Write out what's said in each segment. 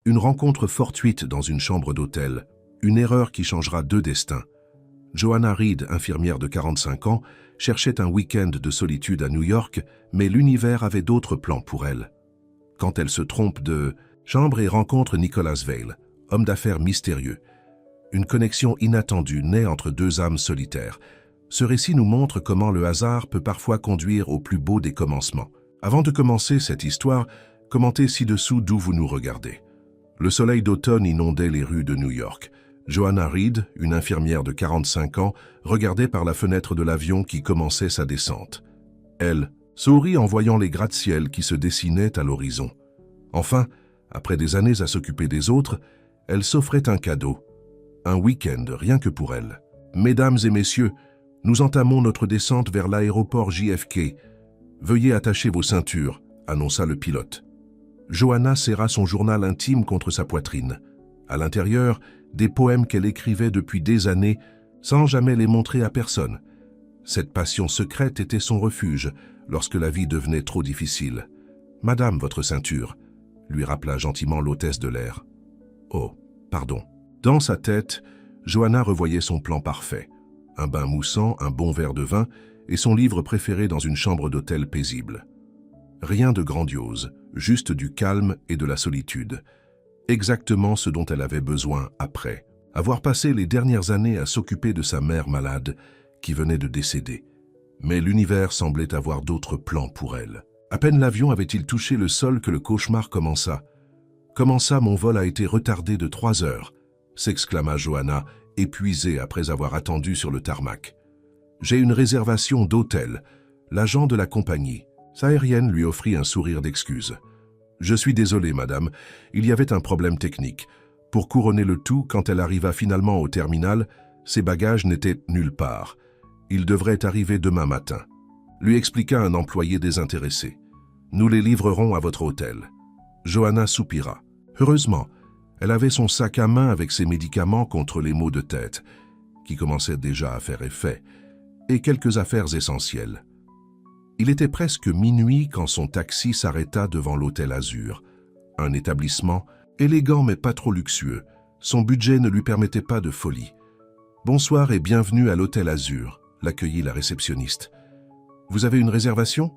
Une rencontre fortuite dans une chambre d'hôtel, une erreur qui changera deux destins. Joanna Reed, infirmière de 45 ans, cherchait un week-end de solitude à New York, mais l'univers avait d'autres plans pour elle. Quand elle se trompe de chambre et rencontre Nicholas Vale, homme d'affaires mystérieux. Une connexion inattendue naît entre deux âmes solitaires. Ce récit nous montre comment le hasard peut parfois conduire au plus beau des commencements. Avant de commencer cette histoire, commentez ci-dessous d'où vous nous regardez. Le soleil d'automne inondait les rues de New York. Joanna Reed, une infirmière de 45 ans, regardait par la fenêtre de l'avion qui commençait sa descente. Elle sourit en voyant les gratte-ciel qui se dessinaient à l'horizon. Enfin, après des années à s'occuper des autres, elle s'offrait un cadeau. Un week-end rien que pour elle. « Mesdames et messieurs, nous entamons notre descente vers l'aéroport JFK. Veuillez attacher vos ceintures », annonça le pilote. Joanna serra son journal intime contre sa poitrine. À l'intérieur, des poèmes qu'elle écrivait depuis des années, sans jamais les montrer à personne. Cette passion secrète était son refuge lorsque la vie devenait trop difficile. « Madame, votre ceinture », lui rappela gentiment l'hôtesse de l'air. « Oh, pardon. » Dans sa tête, Joanna revoyait son plan parfait. Un bain moussant, un bon verre de vin et son livre préféré dans une chambre d'hôtel paisible. Rien de grandiose, juste du calme et de la solitude. Exactement ce dont elle avait besoin après. Avoir passé les dernières années à s'occuper de sa mère malade, qui venait de décéder. Mais l'univers semblait avoir d'autres plans pour elle. À peine l'avion avait-il touché le sol que le cauchemar commença. « Comment ça, mon vol a été retardé de 3 heures ?» s'exclama Joanna, épuisée après avoir attendu sur le tarmac. « J'ai une réservation d'hôtel. » L'agent de la compagnie, aérienne, lui offrit un sourire d'excuse. « Je suis désolé, madame, il y avait un problème technique. Pour couronner le tout, quand elle arriva finalement au terminal, ses bagages n'étaient nulle part. Ils devraient arriver demain matin. » Lui expliqua un employé désintéressé. « Nous les livrerons à votre hôtel. » Joanna soupira. Heureusement, elle avait son sac à main avec ses médicaments contre les maux de tête, qui commençaient déjà à faire effet, et quelques affaires essentielles. Il était presque minuit quand son taxi s'arrêta devant l'Hôtel Azur, un établissement élégant mais pas trop luxueux. Son budget ne lui permettait pas de folie. « Bonsoir et bienvenue à l'Hôtel Azur », l'accueillit la réceptionniste. « Vous avez une réservation ?»«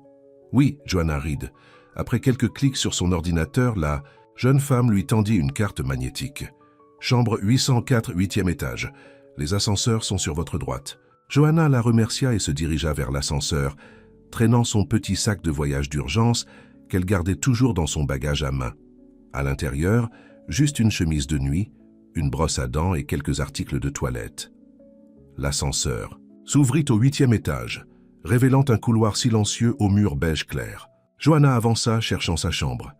Oui, Joanna Reed. » Après quelques clics sur son ordinateur, la jeune femme lui tendit une carte magnétique. « Chambre 804, 8e étage. Les ascenseurs sont sur votre droite. » Joanna la remercia et se dirigea vers l'ascenseur, traînant son petit sac de voyage d'urgence qu'elle gardait toujours dans son bagage à main. À l'intérieur, juste une chemise de nuit, une brosse à dents et quelques articles de toilette. L'ascenseur s'ouvrit au 8e étage, révélant un couloir silencieux aux murs beige clair. Joanna avança, cherchant sa chambre.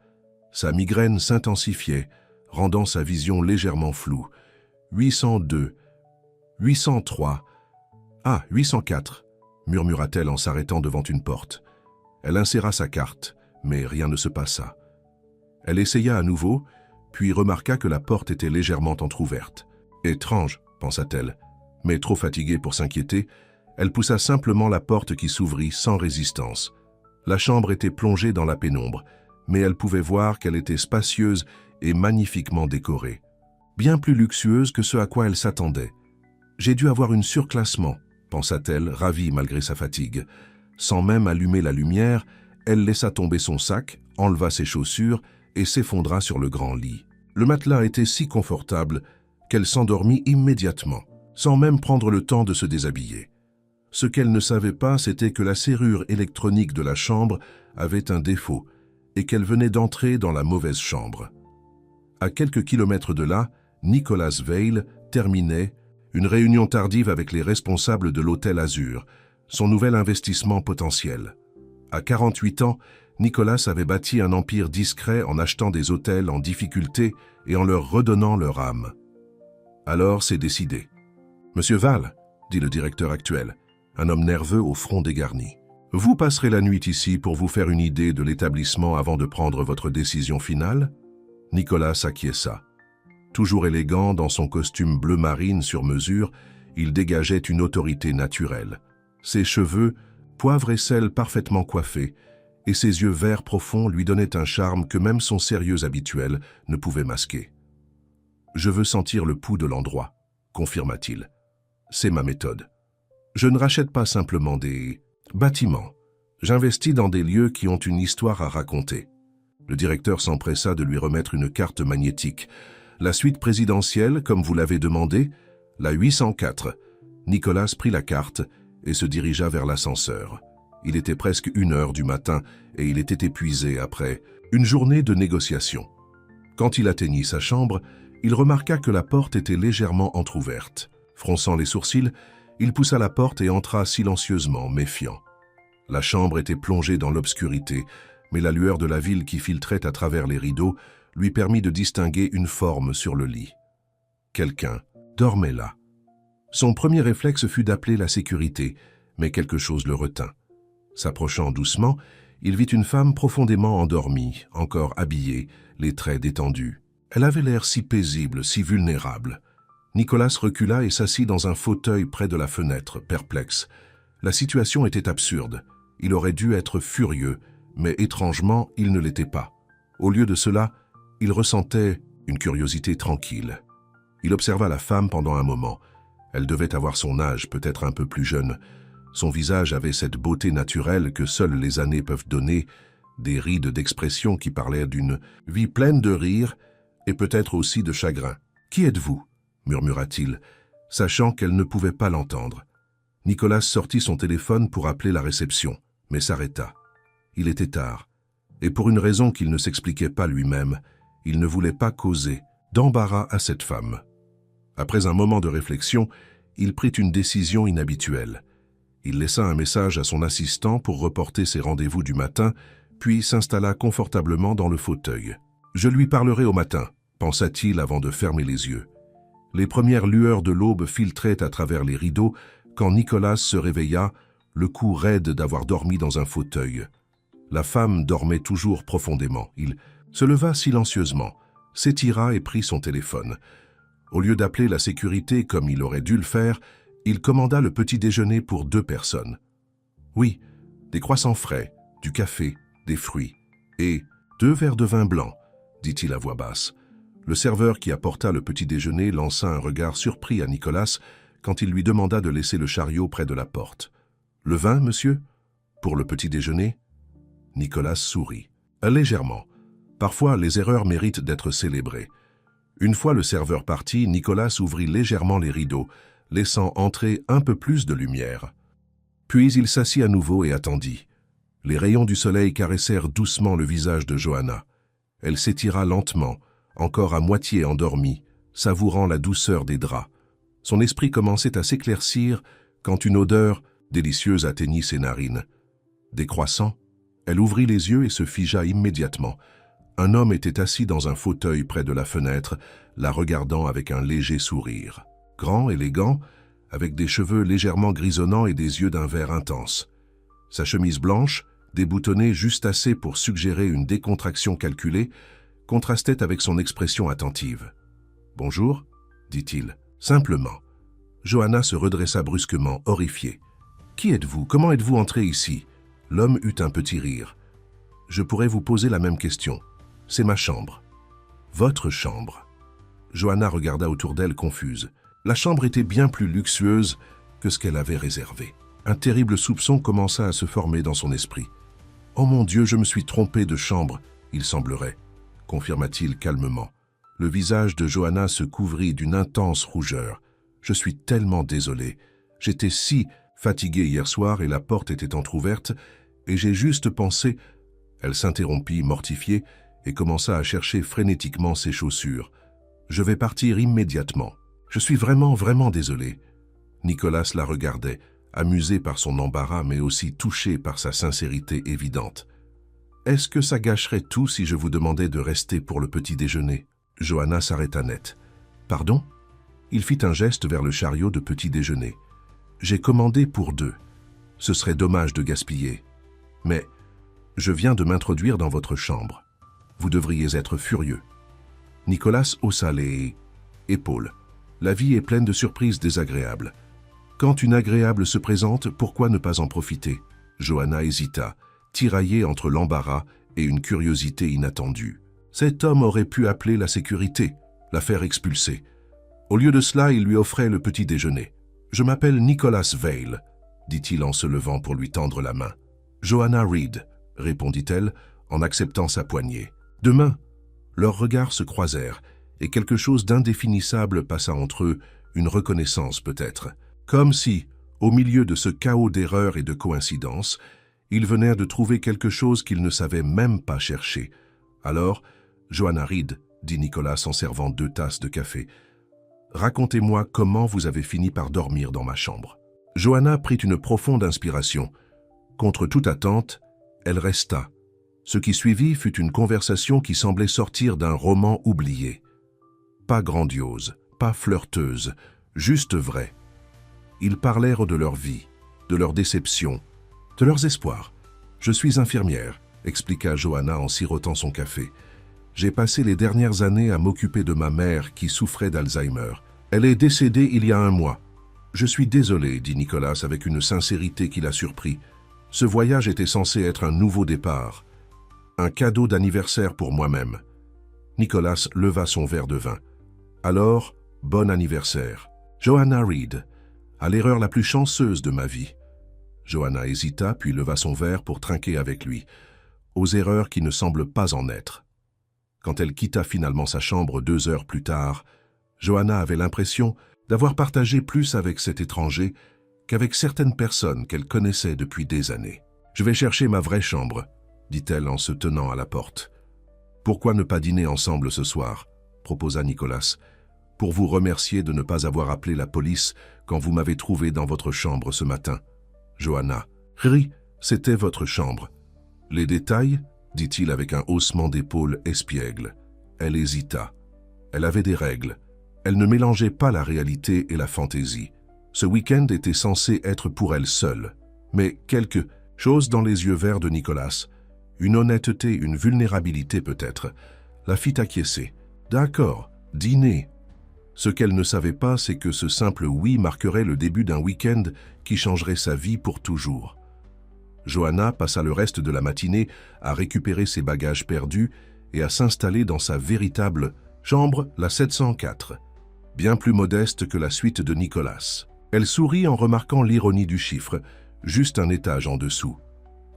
Sa migraine s'intensifiait, rendant sa vision légèrement floue. 802, 803, ah, 804, murmura-t-elle en s'arrêtant devant une porte. Elle inséra sa carte, mais rien ne se passa. Elle essaya à nouveau, puis remarqua que la porte était légèrement entr'ouverte. Étrange, pensa-t-elle, mais trop fatiguée pour s'inquiéter, elle poussa simplement la porte qui s'ouvrit sans résistance. La chambre était plongée dans la pénombre, mais elle pouvait voir qu'elle était spacieuse et magnifiquement décorée. Bien plus luxueuse que ce à quoi elle s'attendait. « J'ai dû avoir une surclassement », pensa-t-elle, ravie malgré sa fatigue. Sans même allumer la lumière, elle laissa tomber son sac, enleva ses chaussures et s'effondra sur le grand lit. Le matelas était si confortable qu'elle s'endormit immédiatement, sans même prendre le temps de se déshabiller. Ce qu'elle ne savait pas, c'était que la serrure électronique de la chambre avait un défaut et qu'elle venait d'entrer dans la mauvaise chambre. À quelques kilomètres de là, Nicholas Vale terminait une réunion tardive avec les responsables de l'Hôtel Azur, son nouvel investissement potentiel. À 48 ans, Nicholas avait bâti un empire discret en achetant des hôtels en difficulté et en leur redonnant leur âme. Alors c'est décidé. « Monsieur Vale, » dit le directeur actuel, un homme nerveux au front dégarni. « Vous passerez la nuit ici pour vous faire une idée de l'établissement avant de prendre votre décision finale ?» Nicholas acquiesça. Toujours élégant dans son costume bleu marine sur mesure, il dégageait une autorité naturelle. Ses cheveux, poivre et sel parfaitement coiffés, et ses yeux verts profonds lui donnaient un charme que même son sérieux habituel ne pouvait masquer. « Je veux sentir le pouls de l'endroit », confirma-t-il. « C'est ma méthode. Je ne rachète pas simplement des bâtiments. J'investis dans des lieux qui ont une histoire à raconter. » Le directeur s'empressa de lui remettre une carte magnétique. « La suite présidentielle, comme vous l'avez demandé, la 804. » Nicolas prit la carte et se dirigea vers l'ascenseur. Il était presque 1 heure du matin et il était épuisé après une journée de négociations. Quand il atteignit sa chambre, il remarqua que la porte était légèrement entr'ouverte. Fronçant les sourcils, il poussa la porte et entra silencieusement, méfiant. La chambre était plongée dans l'obscurité, mais la lueur de la ville qui filtrait à travers les rideaux lui permit de distinguer une forme sur le lit. Quelqu'un dormait là. Son premier réflexe fut d'appeler la sécurité, mais quelque chose le retint. S'approchant doucement, il vit une femme profondément endormie, encore habillée, les traits détendus. Elle avait l'air si paisible, si vulnérable. Nicolas recula et s'assit dans un fauteuil près de la fenêtre, perplexe. La situation était absurde. Il aurait dû être furieux, mais étrangement, il ne l'était pas. Au lieu de cela, il ressentait une curiosité tranquille. Il observa la femme pendant un moment. Elle devait avoir son âge, peut-être un peu plus jeune. Son visage avait cette beauté naturelle que seules les années peuvent donner, des rides d'expression qui parlaient d'une vie pleine de rire et peut-être aussi de chagrin. « Qui êtes-vous » murmura-t-il, sachant qu'elle ne pouvait pas l'entendre. Nicolas sortit son téléphone pour appeler la réception, mais s'arrêta. Il était tard, et pour une raison qu'il ne s'expliquait pas lui-même, il ne voulait pas causer d'embarras à cette femme. Après un moment de réflexion, il prit une décision inhabituelle. Il laissa un message à son assistant pour reporter ses rendez-vous du matin, puis s'installa confortablement dans le fauteuil. « Je lui parlerai au matin », pensa-t-il avant de fermer les yeux. Les premières lueurs de l'aube filtraient à travers les rideaux quand Nicolas se réveilla, le cou raide d'avoir dormi dans un fauteuil. La femme dormait toujours profondément. Il se leva silencieusement, s'étira et prit son téléphone. Au lieu d'appeler la sécurité comme il aurait dû le faire, il commanda le petit déjeuner pour 2 personnes. Oui, des croissants frais, du café, des fruits et 2 verres de vin blanc, dit-il à voix basse. Le serveur qui apporta le petit déjeuner lança un regard surpris à Nicolas quand il lui demanda de laisser le chariot près de la porte. « Le vin, monsieur ? Pour le petit déjeuner ?» Nicolas sourit. Légèrement. Parfois, les erreurs méritent d'être célébrées. Une fois le serveur parti, Nicolas ouvrit légèrement les rideaux, laissant entrer un peu plus de lumière. Puis il s'assit à nouveau et attendit. Les rayons du soleil caressèrent doucement le visage de Johanna. Elle s'étira lentement, encore à moitié endormie, savourant la douceur des draps. Son esprit commençait à s'éclaircir quand une odeur délicieuse atteignit ses narines. Des croissants? Elle ouvrit les yeux et se figea immédiatement. Un homme était assis dans un fauteuil près de la fenêtre, la regardant avec un léger sourire. Grand, élégant, avec des cheveux légèrement grisonnants et des yeux d'un vert intense. Sa chemise blanche, déboutonnée juste assez pour suggérer une décontraction calculée, contrastait avec son expression attentive. « Bonjour » dit-il, simplement. Johanna se redressa brusquement, horrifiée. « Qui êtes-vous? Comment êtes-vous entré ici ?» L'homme eut un petit rire. « Je pourrais vous poser la même question. C'est ma chambre. »« Votre chambre ?» Johanna regarda autour d'elle confuse. La chambre était bien plus luxueuse que ce qu'elle avait réservé. Un terrible soupçon commença à se former dans son esprit. « Oh mon Dieu, je me suis trompé de chambre, il semblerait », confirma-t-il calmement. Le visage de Johanna se couvrit d'une intense rougeur. « Je suis tellement désolé. J'étais si fatigué hier soir et la porte était entr'ouverte, et j'ai juste pensé... » Elle s'interrompit, mortifiée, et commença à chercher frénétiquement ses chaussures. « Je vais partir immédiatement. Je suis vraiment désolé. » Nicolas la regardait, amusé par son embarras, mais aussi touché par sa sincérité évidente. « Est-ce que ça gâcherait tout si je vous demandais de rester pour le petit déjeuner ?» Johanna s'arrêta net. « Pardon ?» Il fit un geste vers le chariot de petit déjeuner. « J'ai commandé pour 2. Ce serait dommage de gaspiller. Mais je viens de m'introduire dans votre chambre. Vous devriez être furieux. » Nicolas haussa les épaules. La vie est pleine de surprises désagréables. Quand une agréable se présente, pourquoi ne pas en profiter? Johanna hésita, tiraillé entre l'embarras et une curiosité inattendue. Cet homme aurait pu appeler la sécurité, la faire expulser. Au lieu de cela, il lui offrait le petit déjeuner. « Je m'appelle Nicholas Vale », dit-il en se levant pour lui tendre la main. « Joanna Reed », répondit-elle en acceptant sa poignée. Demain, leurs regards se croisèrent et quelque chose d'indéfinissable passa entre eux, une reconnaissance peut-être. Comme si, au milieu de ce chaos d'erreurs et de coïncidences, ils venaient de trouver quelque chose qu'ils ne savaient même pas chercher. Alors, Joanna Reed, dit Nicholas en servant 2 tasses de café, « Racontez-moi comment vous avez fini par dormir dans ma chambre. » Joanna prit une profonde inspiration. Contre toute attente, elle resta. Ce qui suivit fut une conversation qui semblait sortir d'un roman oublié. Pas grandiose, pas flirteuse, juste vraie. Ils parlèrent de leur vie, de leurs déceptions, de leurs espoirs. « Je suis infirmière », expliqua Joanna en sirotant son café. « J'ai passé les dernières années à m'occuper de ma mère qui souffrait d'Alzheimer. Elle est décédée il y a 1 mois. Je suis désolé, dit Nicholas avec une sincérité qui l'a surpris. Ce voyage était censé être un nouveau départ, un cadeau d'anniversaire pour moi-même. Nicholas leva son verre de vin. Alors, bon anniversaire. Joanna Reed, à l'erreur la plus chanceuse de ma vie. Joanna hésita, puis leva son verre pour trinquer avec lui, aux erreurs qui ne semblent pas en être. Quand elle quitta finalement sa chambre 2 heures plus tard, Joanna avait l'impression d'avoir partagé plus avec cet étranger qu'avec certaines personnes qu'elle connaissait depuis des années. « Je vais chercher ma vraie chambre », dit-elle en se tenant à la porte. « Pourquoi ne pas dîner ensemble ce soir ?» proposa Nicholas. « Pour vous remercier de ne pas avoir appelé la police quand vous m'avez trouvé dans votre chambre ce matin. » Joanna. « Oui, c'était votre chambre. » « Les détails ?» dit-il avec un haussement d'épaule espiègle. Elle hésita. Elle avait des règles. Elle ne mélangeait pas la réalité et la fantaisie. Ce week-end était censé être pour elle seule. Mais quelque chose dans les yeux verts de Nicholas, une honnêteté, une vulnérabilité peut-être, la fit acquiescer. D'accord, dîner. Ce qu'elle ne savait pas, c'est que ce simple oui marquerait le début d'un week-end qui changerait sa vie pour toujours. Joanna passa le reste de la matinée à récupérer ses bagages perdus et à s'installer dans sa véritable chambre, la 704, bien plus modeste que la suite de Nicholas. Elle sourit en remarquant l'ironie du chiffre, juste un étage en dessous,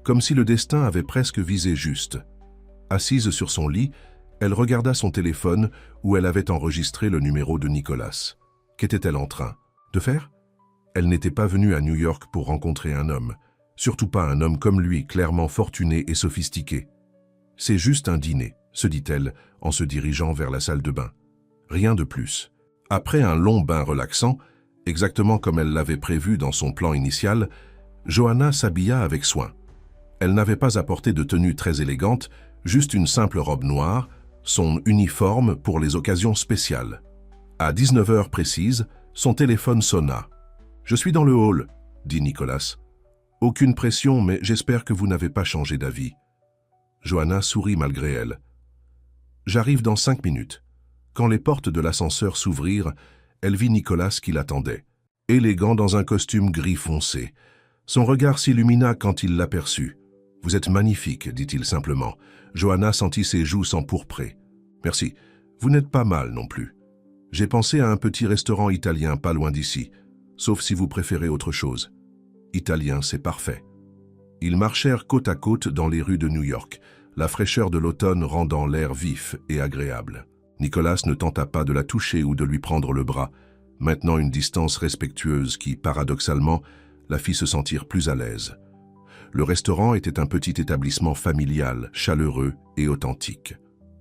comme si le destin avait presque visé juste. Assise sur son lit, elle regarda son téléphone où elle avait enregistré le numéro de Nicholas. Qu'était-elle en train de faire? Elle n'était pas venue à New York pour rencontrer un homme, surtout pas un homme comme lui, clairement fortuné et sophistiqué. « C'est juste un dîner », se dit-elle en se dirigeant vers la salle de bain. Rien de plus. Après un long bain relaxant, exactement comme elle l'avait prévu dans son plan initial, Joanna s'habilla avec soin. Elle n'avait pas apporté de tenue très élégante, juste une simple robe noire, son uniforme pour les occasions spéciales. À 19 heures précises, son téléphone sonna. « Je suis dans le hall », dit Nicholas. « Aucune pression, mais j'espère que vous n'avez pas changé d'avis. » Joanna sourit malgré elle. « J'arrive dans 5 minutes. » Quand les portes de l'ascenseur s'ouvrirent, elle vit Nicholas qui l'attendait, élégant dans un costume gris foncé. Son regard s'illumina quand il l'aperçut. « Vous êtes magnifique, dit-il simplement. » Joanna sentit ses joues s'empourprer. « Merci. Vous n'êtes pas mal non plus. J'ai pensé à un petit restaurant italien pas loin d'ici, sauf si vous préférez autre chose. Italien, c'est parfait. » Ils marchèrent côte à côte dans les rues de New York, la fraîcheur de l'automne rendant l'air vif et agréable. Nicholas ne tenta pas de la toucher ou de lui prendre le bras, maintenant une distance respectueuse qui, paradoxalement, la fit se sentir plus à l'aise. Le restaurant était un petit établissement familial, chaleureux et authentique.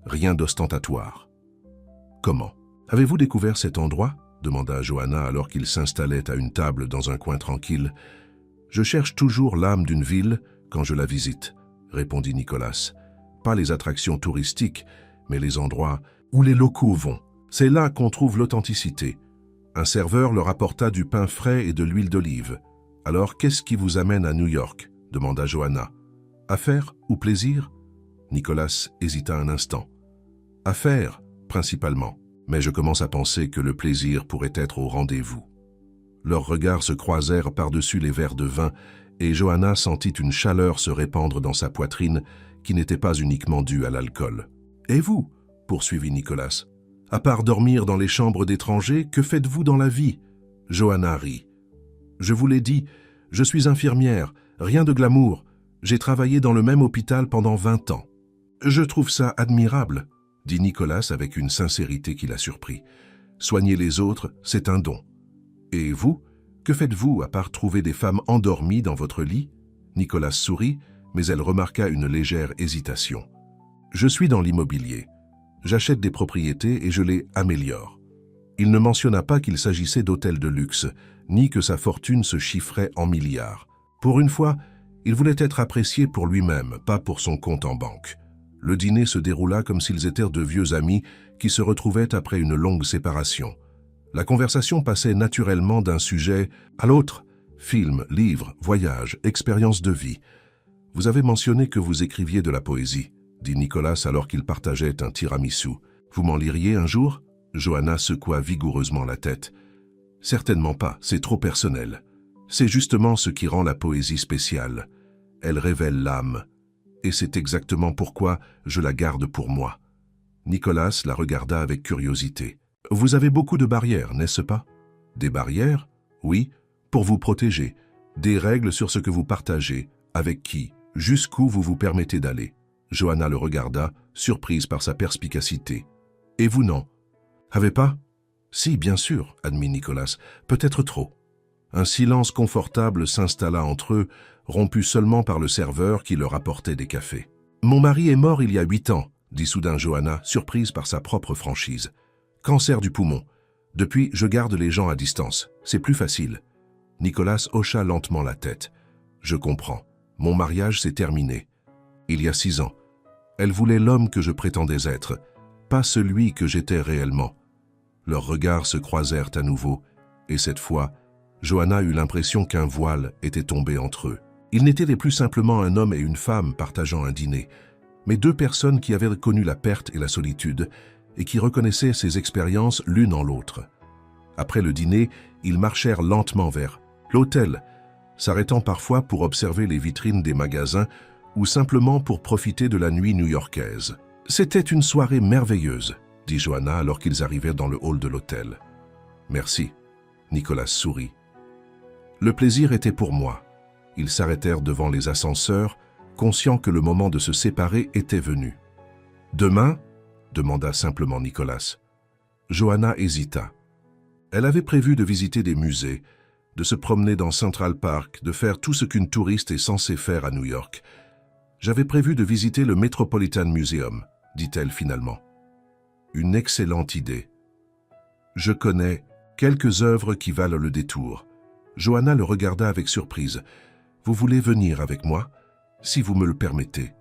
Rien d'ostentatoire. « Comment? Avez-vous découvert cet endroit ?» demanda Joanna alors qu'il s'installait à une table dans un coin tranquille. « Je cherche toujours l'âme d'une ville quand je la visite, » répondit Nicholas. « Pas les attractions touristiques, mais les endroits où les locaux vont. C'est là qu'on trouve l'authenticité. » Un serveur leur apporta du pain frais et de l'huile d'olive. « Alors, qu'est-ce qui vous amène à New York ?» demanda Joanna. « Affaires ou plaisir ?» Nicholas hésita un instant. « Affaires, principalement, mais je commence à penser que le plaisir pourrait être au rendez-vous. » Leurs regards se croisèrent par-dessus les verres de vin et Johanna sentit une chaleur se répandre dans sa poitrine qui n'était pas uniquement due à l'alcool. « Et vous ?» poursuivit Nicolas. « À part dormir dans les chambres d'étrangers, que faites-vous dans la vie ?» Johanna rit. « Je vous l'ai dit, je suis infirmière, rien de glamour. J'ai travaillé dans le même hôpital pendant 20 ans. »« Je trouve ça admirable, » dit Nicolas avec une sincérité qui la surprit. « Soigner les autres, c'est un don. »« Et vous, que faites-vous à part trouver des femmes endormies dans votre lit ?» Nicolas sourit, mais elle remarqua une légère hésitation. « Je suis dans l'immobilier. J'achète des propriétés et je les améliore. » Il ne mentionna pas qu'il s'agissait d'hôtels de luxe, ni que sa fortune se chiffrait en milliards. Pour une fois, il voulait être apprécié pour lui-même, pas pour son compte en banque. Le dîner se déroula comme s'ils étaient de vieux amis qui se retrouvaient après une longue séparation. La conversation passait naturellement d'un sujet à l'autre. Films, livres, voyages, expériences de vie. « Vous avez mentionné que vous écriviez de la poésie, » dit Nicolas alors qu'il partageait un tiramisu. « Vous m'en liriez un jour ?» Johanna secoua vigoureusement la tête. « Certainement pas, c'est trop personnel. C'est justement ce qui rend la poésie spéciale. Elle révèle l'âme. Et c'est exactement pourquoi je la garde pour moi. » Nicolas la regarda avec curiosité. « Vous avez beaucoup de barrières, n'est-ce pas ?»« Des barrières ? Oui, pour vous protéger. Des règles sur ce que vous partagez, avec qui, jusqu'où vous vous permettez d'aller. » Johanna le regarda, surprise par sa perspicacité. « Et vous non ? Avez pas ?»« Si, bien sûr, » admit Nicolas, « peut-être trop. » Un silence confortable s'installa entre eux, rompu seulement par le serveur qui leur apportait des cafés. « Mon mari est mort il y a 8 ans, » dit soudain Johanna, surprise par sa propre franchise. « Cancer du poumon. Depuis, je garde les gens à distance. C'est plus facile. » Nicolas hocha lentement la tête. « Je comprends. Mon mariage s'est terminé. Il y a 6 ans. Elle voulait l'homme que je prétendais être, pas celui que j'étais réellement. » Leurs regards se croisèrent à nouveau, et cette fois, Johanna eut l'impression qu'un voile était tombé entre eux. Ils n'étaient plus simplement un homme et une femme partageant un dîner, mais 2 personnes qui avaient connu la perte et la solitude, et qui reconnaissaient ces expériences l'une en l'autre. Après le dîner, ils marchèrent lentement vers l'hôtel, s'arrêtant parfois pour observer les vitrines des magasins ou simplement pour profiter de la nuit new-yorkaise. « C'était une soirée merveilleuse, » dit Johanna alors qu'ils arrivèrent dans le hall de l'hôtel. « Merci. » Nicolas sourit. « Le plaisir était pour moi. » Ils s'arrêtèrent devant les ascenseurs, conscients que le moment de se séparer était venu. « Demain ?» demanda simplement Nicolas. Johanna hésita. Elle avait prévu de visiter des musées, de se promener dans Central Park, de faire tout ce qu'une touriste est censée faire à New York. « J'avais prévu de visiter le Metropolitan Museum, » dit-elle finalement. « Une excellente idée. Je connais quelques œuvres qui valent le détour. » Johanna le regarda avec surprise. « Vous voulez venir avec moi, si vous me le permettez ?»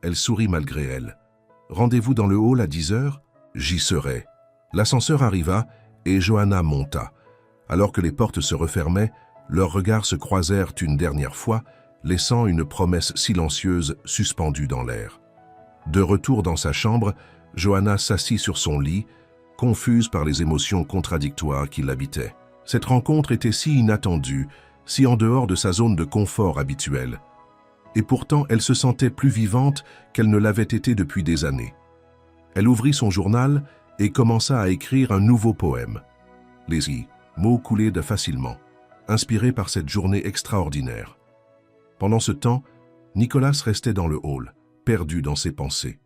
Elle sourit malgré elle. « Rendez-vous dans le hall à 10 heures ? J'y serai. » L'ascenseur arriva et Johanna monta. Alors que les portes se refermaient, leurs regards se croisèrent une dernière fois, laissant une promesse silencieuse suspendue dans l'air. De retour dans sa chambre, Johanna s'assit sur son lit, confuse par les émotions contradictoires qui l'habitaient. Cette rencontre était si inattendue, si en dehors de sa zone de confort habituelle. Et pourtant, elle se sentait plus vivante qu'elle ne l'avait été depuis des années. Elle ouvrit son journal et commença à écrire un nouveau poème. Les mots coulaient facilement, inspirés par cette journée extraordinaire. Pendant ce temps, Nicolas restait dans le hall, perdu dans ses pensées.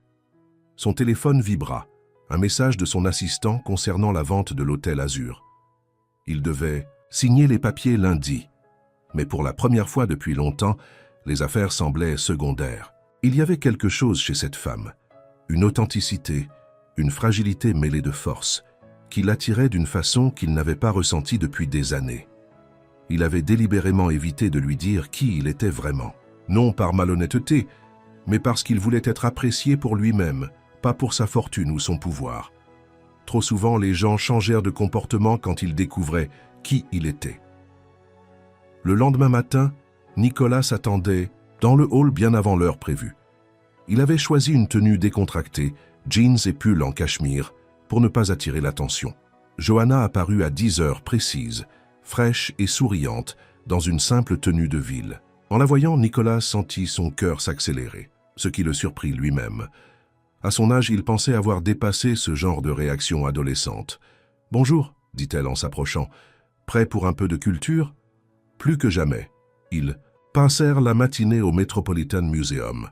Son téléphone vibra, un message de son assistant concernant la vente de l'hôtel Azur. Il devait signer les papiers lundi, mais pour la première fois depuis longtemps, les affaires semblaient secondaires. Il y avait quelque chose chez cette femme, une authenticité, une fragilité mêlée de force, qui l'attirait d'une façon qu'il n'avait pas ressentie depuis des années. Il avait délibérément évité de lui dire qui il était vraiment, non par malhonnêteté, mais parce qu'il voulait être apprécié pour lui-même, pas pour sa fortune ou son pouvoir. Trop souvent, les gens changèrent de comportement quand ils découvraient qui il était. Le lendemain matin, Nicolas attendait dans le hall bien avant l'heure prévue. Il avait choisi une tenue décontractée, jeans et pull en cachemire, pour ne pas attirer l'attention. Johanna apparut à 10 heures précises, fraîche et souriante, dans une simple tenue de ville. « En la voyant, Nicolas sentit son cœur s'accélérer, ce qui le surprit lui-même. À son âge, il pensait avoir dépassé ce genre de réaction adolescente. « Bonjour », dit-elle en s'approchant. « Prêt pour un peu de culture ?» Plus que jamais, ils passèrent la matinée au Metropolitan Museum,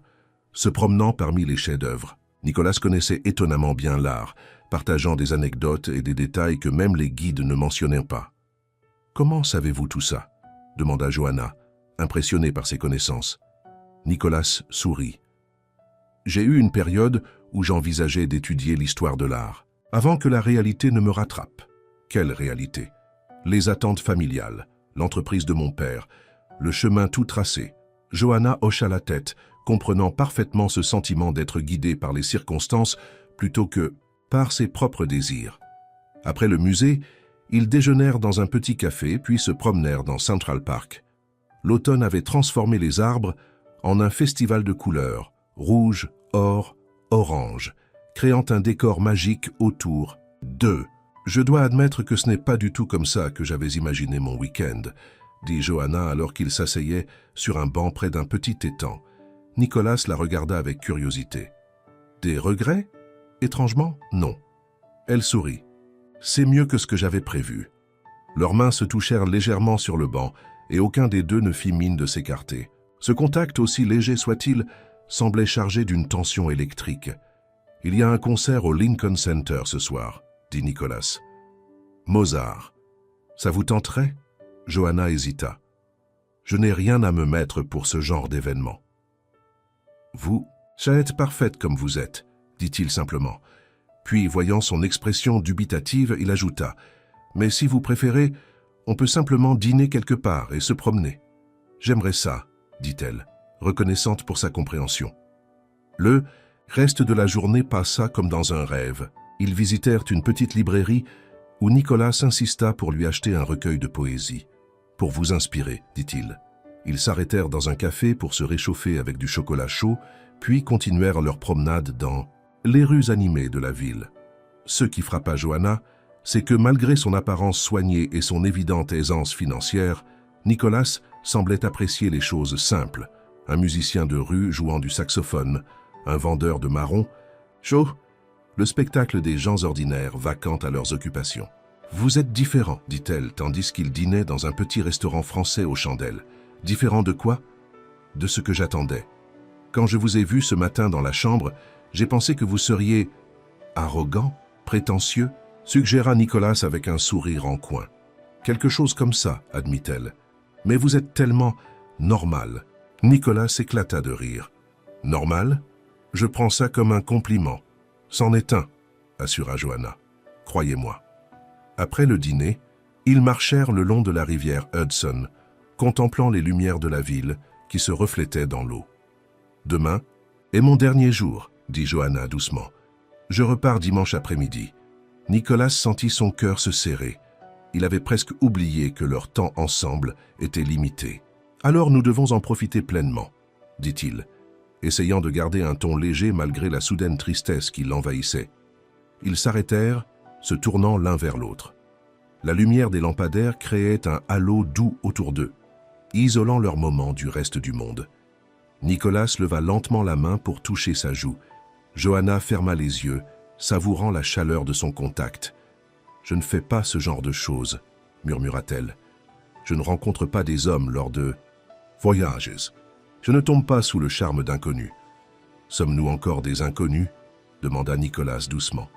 se promenant parmi les chefs-d'œuvre. Nicolas connaissait étonnamment bien l'art, partageant des anecdotes et des détails que même les guides ne mentionnaient pas. « Comment savez-vous tout ça ?» demanda Johanna, impressionnée par ses connaissances. Nicolas sourit. « J'ai eu une période où j'envisageais d'étudier l'histoire de l'art, avant que la réalité ne me rattrape. » Quelle réalité? Les attentes familiales, l'entreprise de mon père, le chemin tout tracé. Johanna hocha la tête, comprenant parfaitement ce sentiment d'être guidée par les circonstances plutôt que par ses propres désirs. Après le musée, ils déjeunèrent dans un petit café puis se promenèrent dans Central Park. L'automne avait transformé les arbres en un festival de couleurs, rouge, or, orange, créant un décor magique autour d'eux. « Je dois admettre que ce n'est pas du tout comme ça que j'avais imaginé mon week-end », dit Johanna alors qu'il s'asseyait sur un banc près d'un petit étang. Nicolas la regarda avec curiosité. « Des regrets? Étrangement, non. » Elle sourit. « C'est mieux que ce que j'avais prévu. » Leurs mains se touchèrent légèrement sur le banc et aucun des deux ne fit mine de s'écarter. Ce contact, aussi léger soit-il, semblait chargé d'une tension électrique. « Il y a un concert au Lincoln Center ce soir, » dit Nicolas. « Mozart. Ça vous tenterait ?» Johanna hésita. « Je n'ai rien à me mettre pour ce genre d'événement. »« Vous, ça êtes parfaite comme vous êtes, » dit-il simplement. Puis, voyant son expression dubitative, il ajouta « Mais si vous préférez, on peut simplement dîner quelque part et se promener. »« J'aimerais ça, » dit-elle, reconnaissante pour sa compréhension. Le reste de la journée passa comme dans un rêve. Ils visitèrent une petite librairie où Nicolas insista pour lui acheter un recueil de poésie. « Pour vous inspirer, » dit-il. Ils s'arrêtèrent dans un café pour se réchauffer avec du chocolat chaud, puis continuèrent leur promenade dans les rues animées de la ville. Ce qui frappa Johanna, c'est que malgré son apparence soignée et son évidente aisance financière, Nicolas semblait apprécier les choses simples. Un musicien de rue jouant du saxophone, un vendeur de marrons, chaud, le spectacle des gens ordinaires vaquant à leurs occupations. « Vous êtes différent, dit-elle, tandis qu'il dînait dans un petit restaurant français aux chandelles. « Différent de quoi? De ce que j'attendais. Quand je vous ai vu ce matin dans la chambre, j'ai pensé que vous seriez arrogant, prétentieux, suggéra Nicolas avec un sourire en coin. Quelque chose comme ça, admit-elle. Mais vous êtes tellement normal. Nicolas éclata de rire. Normal? Je prends ça comme un compliment. C'en est un, assura Johanna. Croyez-moi. Après le dîner, ils marchèrent le long de la rivière Hudson, contemplant les lumières de la ville qui se reflétaient dans l'eau. Demain est mon dernier jour, dit Johanna doucement. Je repars dimanche après-midi. Nicolas sentit son cœur se serrer. Il avait presque oublié que leur temps ensemble était limité. Alors nous devons en profiter pleinement, dit-il, essayant de garder un ton léger malgré la soudaine tristesse qui l'envahissait. Ils s'arrêtèrent, se tournant l'un vers l'autre. La lumière des lampadaires créait un halo doux autour d'eux, isolant leur moment du reste du monde. Nicolas leva lentement la main pour toucher sa joue. Johanna ferma les yeux, savourant la chaleur de son contact. « Je ne fais pas ce genre de choses, » murmura-t-elle. « Je ne rencontre pas des hommes lors de voyages. Je ne tombe pas sous le charme d'inconnus. »« Sommes-nous encore des inconnus ?» demanda Nicolas doucement.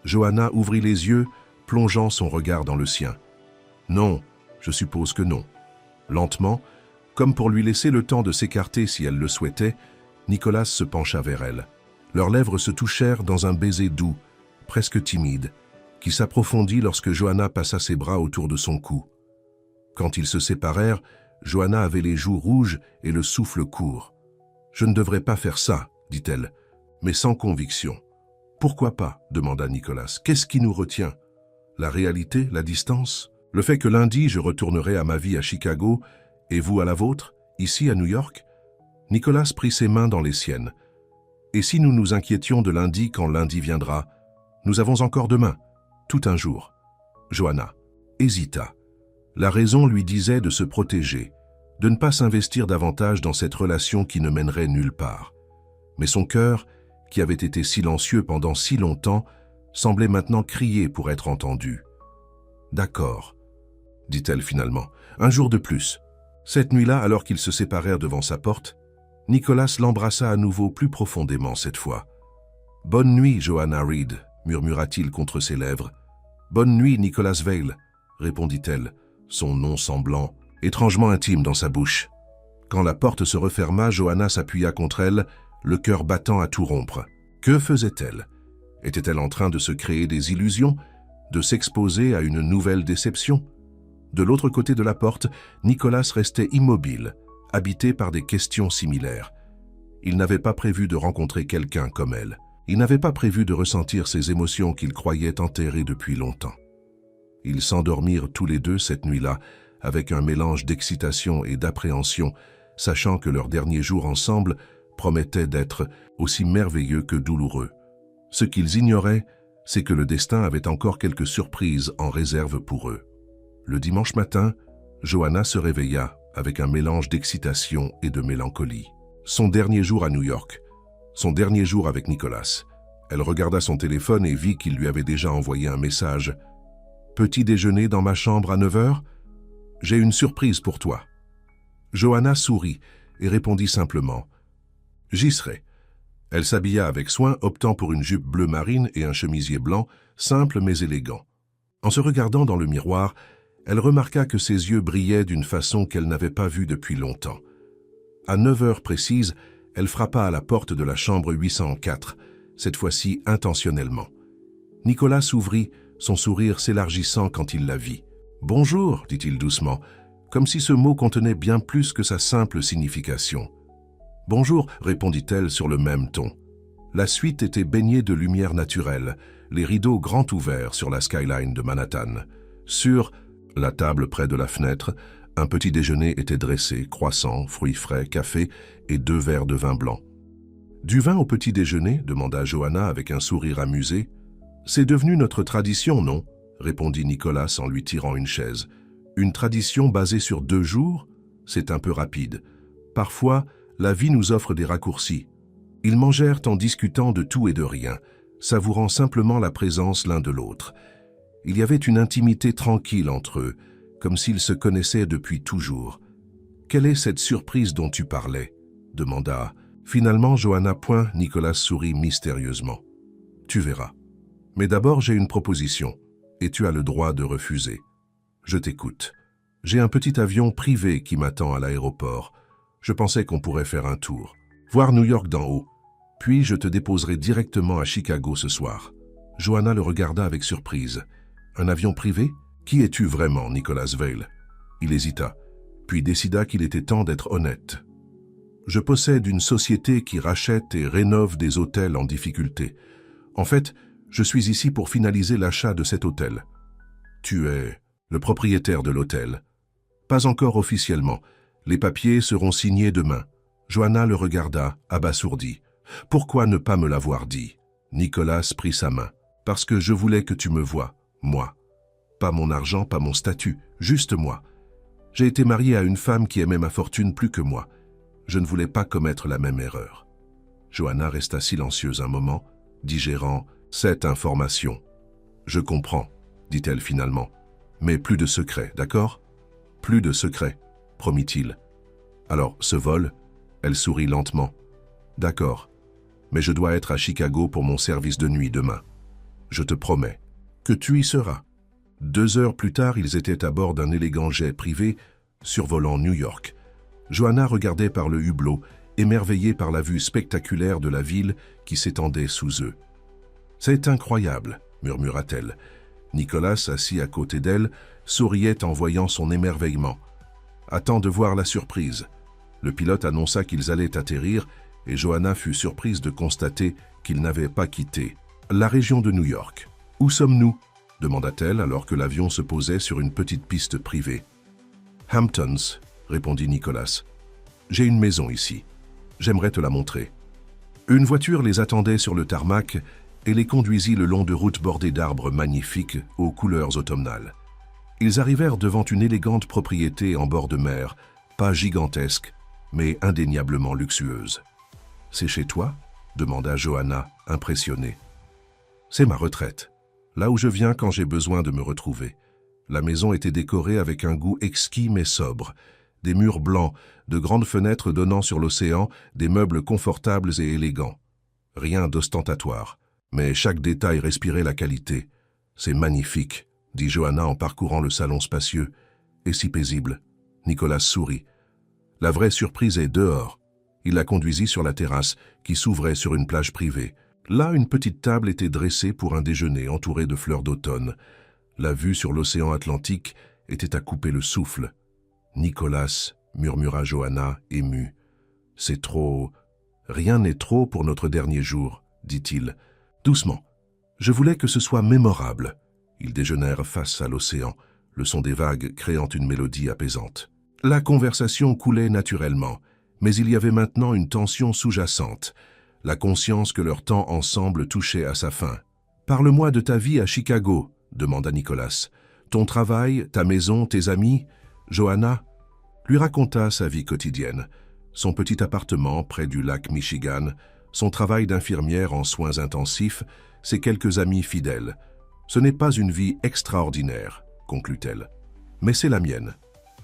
Johanna ouvrit les yeux, plongeant son regard dans le sien. « Non, je suppose que non. » Lentement, comme pour lui laisser le temps de s'écarter si elle le souhaitait, Nicolas se pencha vers elle. Leurs lèvres se touchèrent dans un baiser doux, presque timide, qui s'approfondit lorsque Johanna passa ses bras autour de son cou. Quand ils se séparèrent, Johanna avait les joues rouges et le souffle court. « Je ne devrais pas faire ça, dit-elle, mais sans conviction. »« Pourquoi pas ?» demanda Nicolas. « Qu'est-ce qui nous retient? La réalité, la distance? Le fait que lundi, je retournerai à ma vie à Chicago et vous à la vôtre, ici à New York ?» Nicolas prit ses mains dans les siennes. « Et si nous nous inquiétions de lundi quand lundi viendra? Nous avons encore demain, tout un jour. » Johanna hésita. La raison lui disait de se protéger, de ne pas s'investir davantage dans cette relation qui ne mènerait nulle part. Mais son cœur, qui avait été silencieux pendant si longtemps, semblait maintenant crier pour être entendu. « D'accord, » dit-elle finalement, « un jour de plus. » Cette nuit-là, alors qu'ils se séparèrent devant sa porte, Nicholas l'embrassa à nouveau plus profondément cette fois. « Bonne nuit, Joanna Reed, » murmura-t-il contre ses lèvres. « Bonne nuit, Nicholas Vale, » répondit-elle, son nom semblant étrangement intime dans sa bouche. Quand la porte se referma, Joanna s'appuya contre elle, le cœur battant à tout rompre. Que faisait-elle? Était-elle en train de se créer des illusions, de s'exposer à une nouvelle déception? De l'autre côté de la porte, Nicholas restait immobile, habité par des questions similaires. Il n'avait pas prévu de rencontrer quelqu'un comme elle. Il n'avait pas prévu de ressentir ces émotions qu'il croyait enterrées depuis longtemps. Ils s'endormirent tous les deux cette nuit-là, avec un mélange d'excitation et d'appréhension, sachant que leur dernier jour ensemble promettait d'être aussi merveilleux que douloureux. Ce qu'ils ignoraient, c'est que le destin avait encore quelques surprises en réserve pour eux. Le dimanche matin, Joanna se réveilla avec un mélange d'excitation et de mélancolie. Son dernier jour à New York, son dernier jour avec Nicholas. Elle regarda son téléphone et vit qu'il lui avait déjà envoyé un message. « Petit déjeuner dans ma chambre à 9 heures? J'ai une surprise pour toi. » Joanna sourit et répondit simplement « J'y serai. » Elle s'habilla avec soin, optant pour une jupe bleu marine et un chemisier blanc, simple mais élégant. En se regardant dans le miroir, elle remarqua que ses yeux brillaient d'une façon qu'elle n'avait pas vue depuis longtemps. À 9 heures précises, elle frappa à la porte de la chambre 804, cette fois-ci intentionnellement. Nicolas s'ouvrit, son sourire s'élargissant quand il la vit. « Bonjour », dit-il doucement, comme si ce mot contenait bien plus que sa simple signification. « Bonjour », répondit-elle sur le même ton. La suite était baignée de lumière naturelle, les rideaux grands ouverts sur la skyline de Manhattan. Sur la table près de la fenêtre, un petit déjeuner était dressé, croissants, fruits frais, café et 2 verres de vin blanc. « Du vin au petit déjeuner ?» demanda Joanna avec un sourire amusé. « C'est devenu notre tradition, non ?» répondit Nicholas en lui tirant une chaise. « Une tradition basée sur 2 jours? C'est un peu rapide. Parfois, la vie nous offre des raccourcis. » Ils mangèrent en discutant de tout et de rien, savourant simplement la présence l'un de l'autre. Il y avait une intimité tranquille entre eux, comme s'ils se connaissaient depuis toujours. « Quelle est cette surprise dont tu parlais ?» demanda. Finalement, Joanna point, Nicholas sourit mystérieusement. « Tu verras. Mais d'abord, j'ai une proposition, et tu as le droit de refuser. Je t'écoute. J'ai un petit avion privé qui m'attend à l'aéroport. Je pensais qu'on pourrait faire un tour, voir New York d'en haut. Puis je te déposerai directement à Chicago ce soir. » Joanna le regarda avec surprise. « Un avion privé? Qui es-tu vraiment, Nicholas Vale ?» Il hésita, puis décida qu'il était temps d'être honnête. « Je possède une société qui rachète et rénove des hôtels en difficulté. En fait, je suis ici pour finaliser l'achat de cet hôtel. »« Tu es le propriétaire de l'hôtel ?»« Pas encore officiellement. Les papiers seront signés demain. » Joanna le regarda, abasourdie. « Pourquoi ne pas me l'avoir dit ?» Nicholas prit sa main. « Parce que je voulais que tu me voies, moi. Pas mon argent, pas mon statut, juste moi. J'ai été marié à une femme qui aimait ma fortune plus que moi. Je ne voulais pas commettre la même erreur. » Joanna resta silencieuse un moment, digérant cette information. « Je comprends, » dit-elle finalement. « Mais plus de secrets, d'accord ? Plus de secrets, promit-il. « Alors, ce vol ?» Elle sourit lentement. « D'accord, mais je dois être à Chicago pour mon service de nuit demain. Je te promets que tu y seras. » 2 heures plus tard, ils étaient à bord d'un élégant jet privé survolant New York. Joanna regardait par le hublot, émerveillée par la vue spectaculaire de la ville qui s'étendait sous eux. « C'est incroyable », murmura-t-elle. Nicholas, assis à côté d'elle, souriait en voyant son émerveillement. « Attends de voir la surprise. » Le pilote annonça qu'ils allaient atterrir et Joanna fut surprise de constater qu'ils n'avaient pas quitté la région de New York. « Où sommes-nous » demanda-t-elle alors que l'avion se posait sur une petite piste privée. « Hamptons » répondit Nicholas. « J'ai une maison ici. J'aimerais te la montrer. » Une voiture les attendait sur le tarmac et les conduisit le long de routes bordées d'arbres magnifiques aux couleurs automnales. Ils arrivèrent devant une élégante propriété en bord de mer, Pas gigantesque, mais indéniablement luxueuse. « C'est chez toi ?» demanda Johanna, impressionnée. « C'est ma retraite, là où je viens quand j'ai besoin de me retrouver. » La maison était décorée avec un goût exquis mais sobre. Des murs blancs, de grandes fenêtres donnant sur l'océan, des meubles confortables et élégants. Rien d'ostentatoire, mais chaque détail respirait la qualité. « C'est magnifique », dit Johanna en parcourant le salon spacieux. « Et si paisible. » Nicolas sourit. La vraie surprise est dehors. Il la conduisit sur la terrasse, qui s'ouvrait sur une plage privée. Là, une petite table était dressée pour un déjeuner entouré de fleurs d'automne. La vue sur l'océan Atlantique était à couper le souffle. « Nicolas », murmura Johanna, émue. « C'est trop... » « Rien n'est trop pour notre dernier jour, » dit-il. « Doucement. Je voulais que ce soit mémorable. » Ils déjeunèrent face à l'océan, le son des vagues créant une mélodie apaisante. La conversation coulait naturellement, mais il y avait maintenant une tension sous-jacente, la conscience que leur temps ensemble touchait à sa fin. « Parle-moi de ta vie à Chicago, » demanda Nicolas. « Ton travail, ta maison, tes amis ?» Johanna lui raconta sa vie quotidienne, son petit appartement près du lac Michigan, son travail d'infirmière en soins intensifs, ses quelques amis fidèles. « Ce n'est pas une vie extraordinaire, » conclut-elle. « Mais c'est la mienne.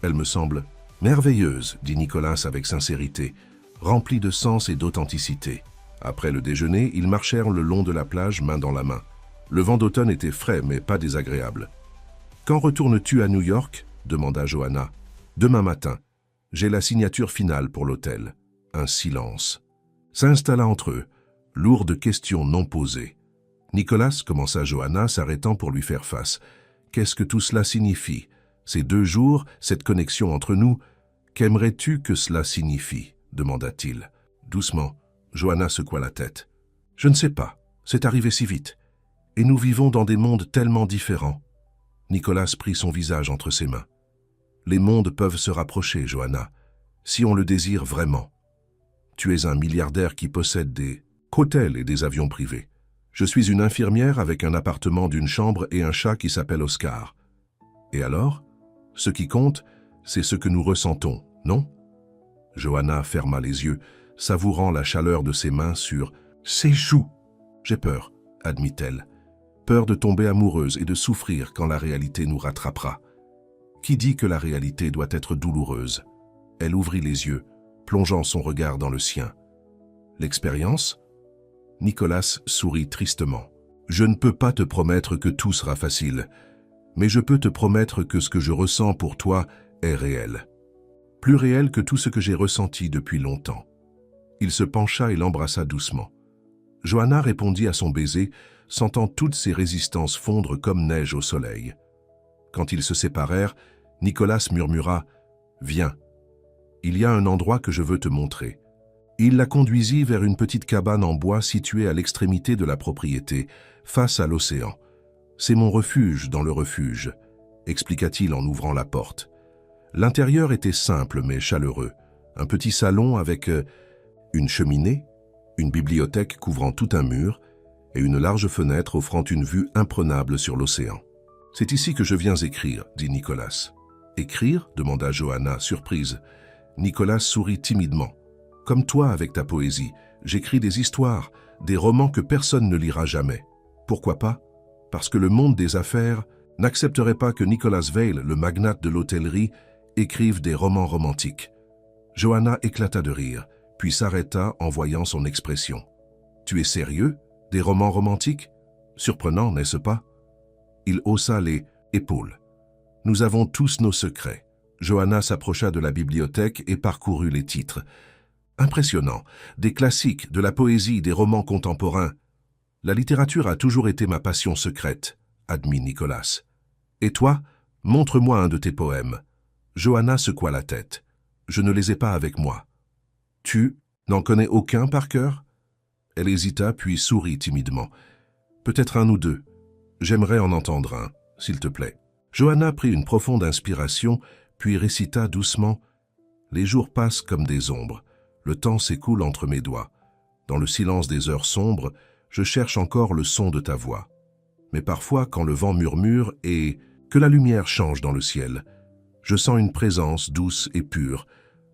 Elle me semble merveilleuse, » dit Nicolas avec sincérité, remplie de sens et d'authenticité. Après le déjeuner, ils marchèrent le long de la plage, main dans la main. Le vent d'automne était frais, mais pas désagréable. « Quand retournes-tu à New York ?» demanda Johanna. « Demain matin. J'ai la signature finale pour l'hôtel. » Un silence s'installa entre eux, lourde question non posée. « Nicolas, » commença Johanna, s'arrêtant pour lui faire face. « Qu'est-ce que tout cela signifie? Ces 2 jours, cette connexion entre nous, qu'aimerais-tu que cela signifie ?» demanda-t-il. Doucement, Johanna secoua la tête. « Je ne sais pas, c'est arrivé si vite. Et nous vivons dans des mondes tellement différents. » Nicolas prit son visage entre ses mains. « Les mondes peuvent se rapprocher, Johanna, si on le désire vraiment. Tu es un milliardaire qui possède des hôtels et des avions privés. Je suis une infirmière avec un appartement d'une chambre et un chat qui s'appelle Oscar. Et alors, ce qui compte, c'est ce que nous ressentons, non ?» Johanna ferma les yeux, savourant la chaleur de ses mains sur ses joues. « J'ai peur, » admit-elle. « Peur de tomber amoureuse et de souffrir quand la réalité nous rattrapera. Qui dit que la réalité doit être douloureuse ?» Elle ouvrit les yeux, plongeant son regard dans le sien. « L'expérience ?» Nicolas sourit tristement. « Je ne peux pas te promettre que tout sera facile, mais je peux te promettre que ce que je ressens pour toi est réel. Plus réel que tout ce que j'ai ressenti depuis longtemps. » Il se pencha et l'embrassa doucement. Johanna répondit à son baiser, sentant toutes ses résistances fondre comme neige au soleil. Quand ils se séparèrent, Nicolas murmura « Viens, il y a un endroit que je veux te montrer. » Il la conduisit vers une petite cabane en bois située à l'extrémité de la propriété, face à l'océan. « C'est mon refuge dans le refuge », expliqua-t-il en ouvrant la porte. L'intérieur était simple mais chaleureux. Un petit salon avec une cheminée, une bibliothèque couvrant tout un mur et une large fenêtre offrant une vue imprenable sur l'océan. « C'est ici que je viens écrire, » dit Nicolas. « Écrire ?» demanda Johanna, surprise. Nicolas sourit timidement. « Comme toi avec ta poésie, j'écris des histoires, des romans que personne ne lira jamais. Pourquoi pas? Parce que le monde des affaires n'accepterait pas que Nicolas Vail, le magnate de l'hôtellerie, écrive des romans romantiques. » Johanna éclata de rire, puis s'arrêta en voyant son expression. « Tu es sérieux? Des romans romantiques? Surprenant, n'est-ce pas ?» Il haussa les épaules. « Nous avons tous nos secrets. » Johanna s'approcha de la bibliothèque et parcourut les titres. « Impressionnant, des classiques, de la poésie, des romans contemporains. La littérature a toujours été ma passion secrète, » admit Nicolas. « Et toi, montre-moi un de tes poèmes. » Johanna secoua la tête. « Je ne les ai pas avec moi. »« Tu n'en connais aucun par cœur ?» Elle hésita puis sourit timidement. « Peut-être un ou deux. J'aimerais en entendre un, s'il te plaît. » Johanna prit une profonde inspiration, puis récita doucement « Les jours passent comme des ombres. Le temps s'écoule entre mes doigts. Dans le silence des heures sombres, je cherche encore le son de ta voix. Mais parfois, quand le vent murmure et que la lumière change dans le ciel, je sens une présence douce et pure,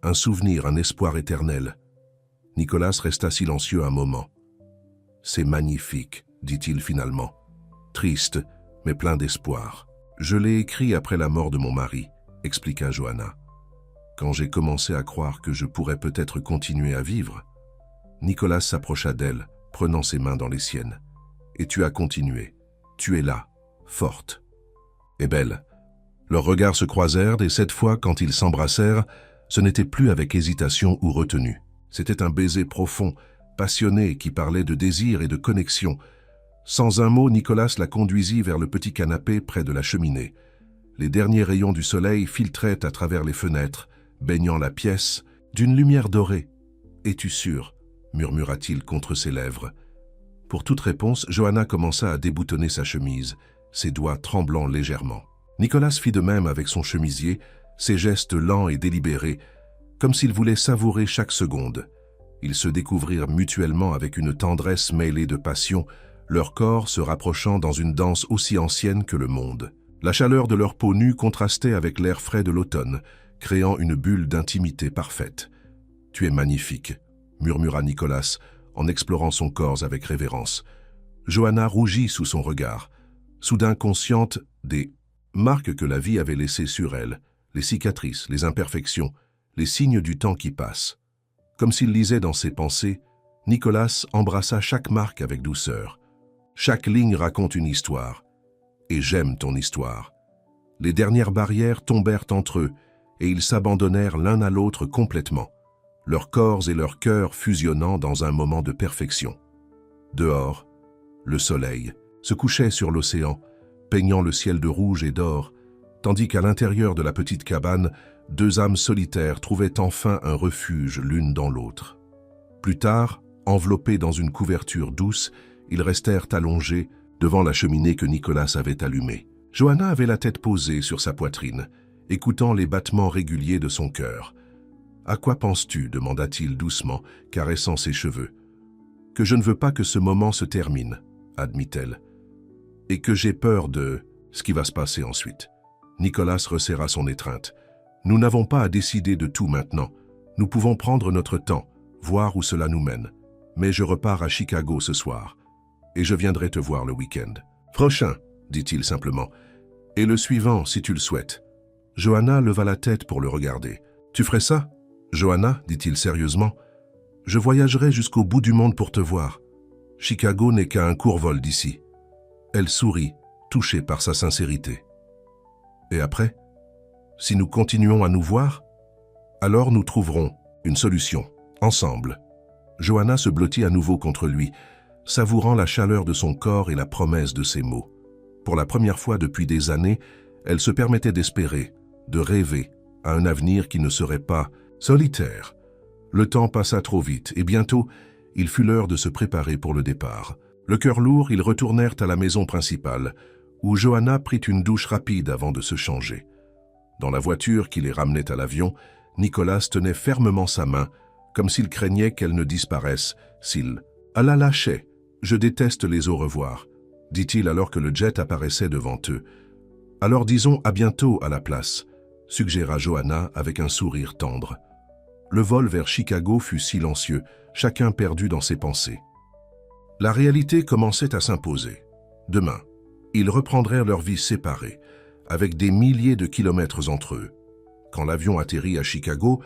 un souvenir, un espoir éternel. Nicolas resta silencieux un moment. « C'est magnifique, dit-il finalement. Triste, mais plein d'espoir. Je l'ai écrit après la mort de mon mari, expliqua Johanna. Quand j'ai commencé à croire que je pourrais peut-être continuer à vivre. Nicolas s'approcha d'elle, prenant ses mains dans les siennes. Et tu as continué. Tu es là, forte. Et belle. Leurs regards se croisèrent et cette fois, quand ils s'embrassèrent, ce n'était plus avec hésitation ou retenue. C'était un baiser profond, passionné, qui parlait de désir et de connexion. Sans un mot, Nicolas la conduisit vers le petit canapé près de la cheminée. Les derniers rayons du soleil filtraient à travers les fenêtres, baignant la pièce d'une lumière dorée. « Es-tu sûr ?» murmura-t-il contre ses lèvres. Pour toute réponse, Johanna commença à déboutonner sa chemise, ses doigts tremblant légèrement. Nicolas fit de même avec son chemisier, ses gestes lents et délibérés, comme s'il voulait savourer chaque seconde. Ils se découvrirent mutuellement avec une tendresse mêlée de passion, leurs corps se rapprochant dans une danse aussi ancienne que le monde. La chaleur de leur peau nue contrastait avec l'air frais de l'automne, créant une bulle d'intimité parfaite. « Tu es magnifique », murmura Nicolas, en explorant son corps avec révérence. Johanna rougit sous son regard, soudain consciente des marques que la vie avait laissées sur elle, les cicatrices, les imperfections, les signes du temps qui passe. Comme s'il lisait dans ses pensées, Nicolas embrassa chaque marque avec douceur. Chaque ligne raconte une histoire, et j'aime ton histoire. Les dernières barrières tombèrent entre eux, et ils s'abandonnèrent l'un à l'autre complètement, leurs corps et leurs cœurs fusionnant dans un moment de perfection. Dehors, le soleil se couchait sur l'océan, peignant le ciel de rouge et d'or, tandis qu'à l'intérieur de la petite cabane, deux âmes solitaires trouvaient enfin un refuge l'une dans l'autre. Plus tard, enveloppés dans une couverture douce, ils restèrent allongés devant la cheminée que Nicolas avait allumée. Johanna avait la tête posée sur sa poitrine, écoutant les battements réguliers de son cœur. « À quoi penses-tu » demanda-t-il doucement, caressant ses cheveux. « Que je ne veux pas que ce moment se termine, » admit-elle. « Et que j'ai peur de ce qui va se passer ensuite. » Nicolas resserra son étreinte. « Nous n'avons pas à décider de tout maintenant. Nous pouvons prendre notre temps, voir où cela nous mène. Mais je repars à Chicago ce soir. Et je viendrai te voir le week-end. »« Prochain, » dit-il simplement. « Et le suivant, si tu le souhaites. » Johanna leva la tête pour le regarder. « Tu ferais ça ?» Johanna, dit-il sérieusement. « Je voyagerai jusqu'au bout du monde pour te voir. Chicago n'est qu'à un court vol d'ici. » Elle sourit, touchée par sa sincérité. « Et après, si nous continuons à nous voir, alors nous trouverons une solution, ensemble. » Johanna se blottit à nouveau contre lui, savourant la chaleur de son corps et la promesse de ses mots. Pour la première fois depuis des années, elle se permettait d'espérer, de rêver à un avenir qui ne serait pas solitaire. Le temps passa trop vite et bientôt, il fut l'heure de se préparer pour le départ. Le cœur lourd, ils retournèrent à la maison principale, où Johanna prit une douche rapide avant de se changer. Dans la voiture qui les ramenait à l'avion, Nicolas tenait fermement sa main, comme s'il craignait qu'elle ne disparaisse, s'il la lâchait. « Je déteste les au revoir », dit-il alors que le jet apparaissait devant eux. « Alors disons à bientôt à la place », suggéra Johanna avec un sourire tendre. Le vol vers Chicago fut silencieux, chacun perdu dans ses pensées. La réalité commençait à s'imposer. Demain, ils reprendraient leur vie séparée, avec des milliers de kilomètres entre eux. Quand l'avion atterrit à Chicago,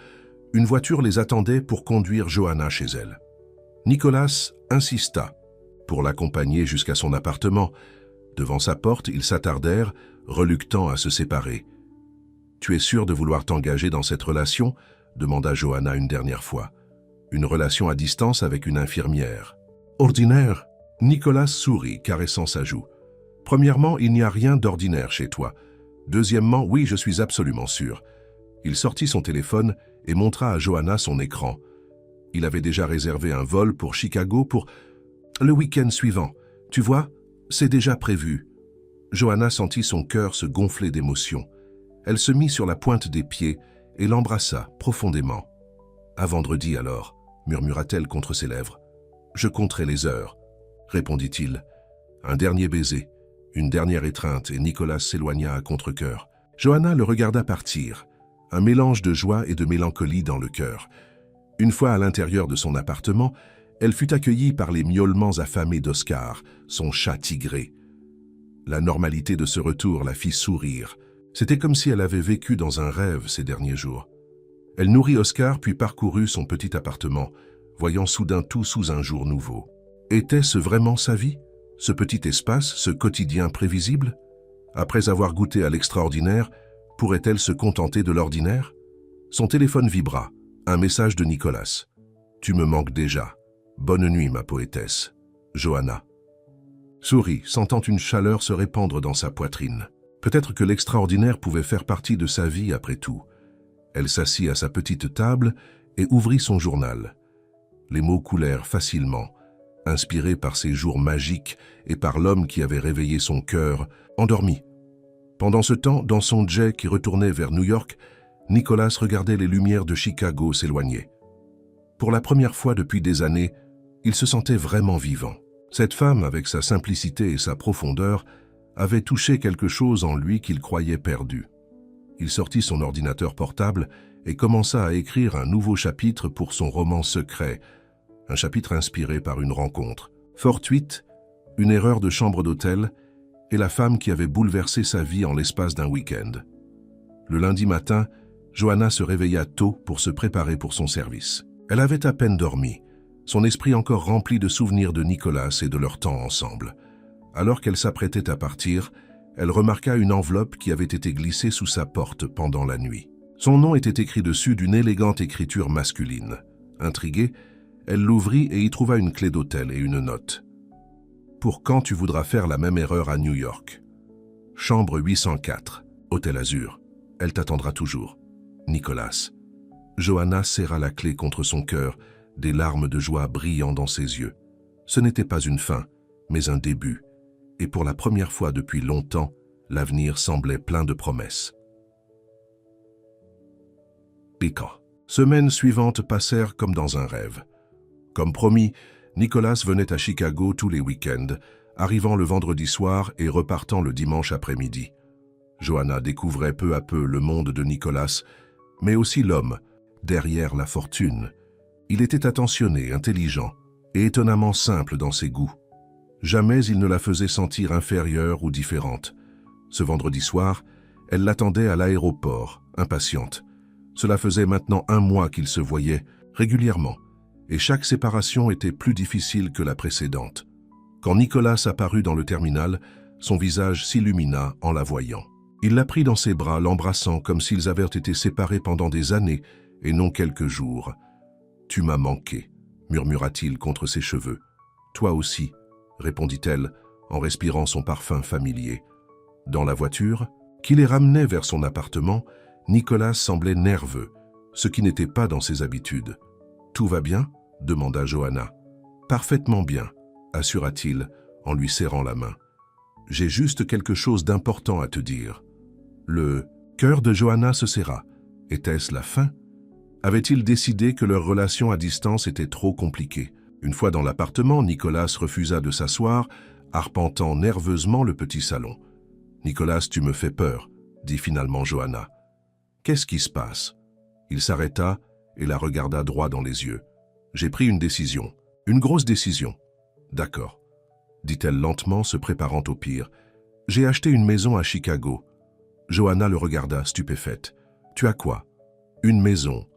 une voiture les attendait pour conduire Johanna chez elle. Nicolas insista pour l'accompagner jusqu'à son appartement. Devant sa porte, ils s'attardèrent, reluctants à se séparer. « Tu es sûr de vouloir t'engager dans cette relation ?» demanda Johanna une dernière fois. « Une relation à distance avec une infirmière. »« Ordinaire ?» Nicolas sourit, caressant sa joue. « Premièrement, il n'y a rien d'ordinaire chez toi. Deuxièmement, oui, je suis absolument sûr. » Il sortit son téléphone et montra à Johanna son écran. Il avait déjà réservé un vol pour Chicago pour le week-end suivant. Tu vois, c'est déjà prévu. Johanna sentit son cœur se gonfler d'émotion. Elle se mit sur la pointe des pieds et l'embrassa profondément. « À vendredi alors », murmura-t-elle contre ses lèvres. « Je compterai les heures », répondit-il. Un dernier baiser, une dernière étreinte et Nicolas s'éloigna à contre-cœur. Johanna le regarda partir, un mélange de joie et de mélancolie dans le cœur. Une fois à l'intérieur de son appartement, elle fut accueillie par les miaulements affamés d'Oscar, son chat tigré. La normalité de ce retour la fit sourire. C'était comme si elle avait vécu dans un rêve ces derniers jours. Elle nourrit Oscar puis parcourut son petit appartement, voyant soudain tout sous un jour nouveau. Était-ce vraiment sa vie? Ce petit espace, ce quotidien prévisible? Après avoir goûté à l'extraordinaire, pourrait-elle se contenter de l'ordinaire? Son téléphone vibra. Un message de Nicolas. « Tu me manques déjà. Bonne nuit, ma poétesse. Johanna. » Sourit, sentant une chaleur se répandre dans sa poitrine. Peut-être que l'extraordinaire pouvait faire partie de sa vie après tout. Elle s'assit à sa petite table et ouvrit son journal. Les mots coulèrent facilement, inspirés par ces jours magiques et par l'homme qui avait réveillé son cœur, endormi. Pendant ce temps, dans son jet qui retournait vers New York, Nicolas regardait les lumières de Chicago s'éloigner. Pour la première fois depuis des années, il se sentait vraiment vivant. Cette femme, avec sa simplicité et sa profondeur, avait touché quelque chose en lui qu'il croyait perdu. Il sortit son ordinateur portable et commença à écrire un nouveau chapitre pour son roman secret, un chapitre inspiré par une rencontre fortuite, une erreur de chambre d'hôtel et la femme qui avait bouleversé sa vie en l'espace d'un week-end. Le lundi matin, Johanna se réveilla tôt pour se préparer pour son service. Elle avait à peine dormi, son esprit encore rempli de souvenirs de Nicolas et de leur temps ensemble. Alors qu'elle s'apprêtait à partir, elle remarqua une enveloppe qui avait été glissée sous sa porte pendant la nuit. Son nom était écrit dessus d'une élégante écriture masculine. Intriguée, elle l'ouvrit et y trouva une clé d'hôtel et une note. « Pour quand tu voudras faire la même erreur à New York. Chambre 804, Hôtel Azur. Elle t'attendra toujours. Nicolas. » Johanna serra la clé contre son cœur, des larmes de joie brillant dans ses yeux. Ce n'était pas une fin, mais un début. Et pour la première fois depuis longtemps, l'avenir semblait plein de promesses. Piquant. Semaines suivantes passèrent comme dans un rêve. Comme promis, Nicolas venait à Chicago tous les week-ends, arrivant le vendredi soir et repartant le dimanche après-midi. Johanna découvrait peu à peu le monde de Nicolas, mais aussi l'homme, derrière la fortune. Il était attentionné, intelligent et étonnamment simple dans ses goûts. Jamais il ne la faisait sentir inférieure ou différente. Ce vendredi soir, elle l'attendait à l'aéroport, impatiente. Cela faisait maintenant 1 mois qu'ils se voyaient, régulièrement, et chaque séparation était plus difficile que la précédente. Quand Nicolas apparut dans le terminal, son visage s'illumina en la voyant. Il la prit dans ses bras, l'embrassant comme s'ils avaient été séparés pendant des années et non quelques jours. « Tu m'as manqué », murmura-t-il contre ses cheveux. « Toi aussi », répondit-elle en respirant son parfum familier. Dans la voiture, qui les ramenait vers son appartement, Nicolas semblait nerveux, ce qui n'était pas dans ses habitudes. « Tout va bien ?» demanda Johanna. « Parfaitement bien », assura-t-il en lui serrant la main. « J'ai juste quelque chose d'important à te dire. » Le cœur de Johanna se serra. Était-ce la fin? Avait-il décidé que leur relation à distance était trop compliquée? Une fois dans l'appartement, Nicolas refusa de s'asseoir, arpentant nerveusement le petit salon. « Nicolas, tu me fais peur », dit finalement Johanna. « Qu'est-ce qui se passe ?» Il s'arrêta et la regarda droit dans les yeux. « J'ai pris une décision. Une grosse décision. »« D'accord, » dit-elle lentement, se préparant au pire. « J'ai acheté une maison à Chicago. » Johanna le regarda, stupéfaite. « Tu as quoi ?»« Une maison,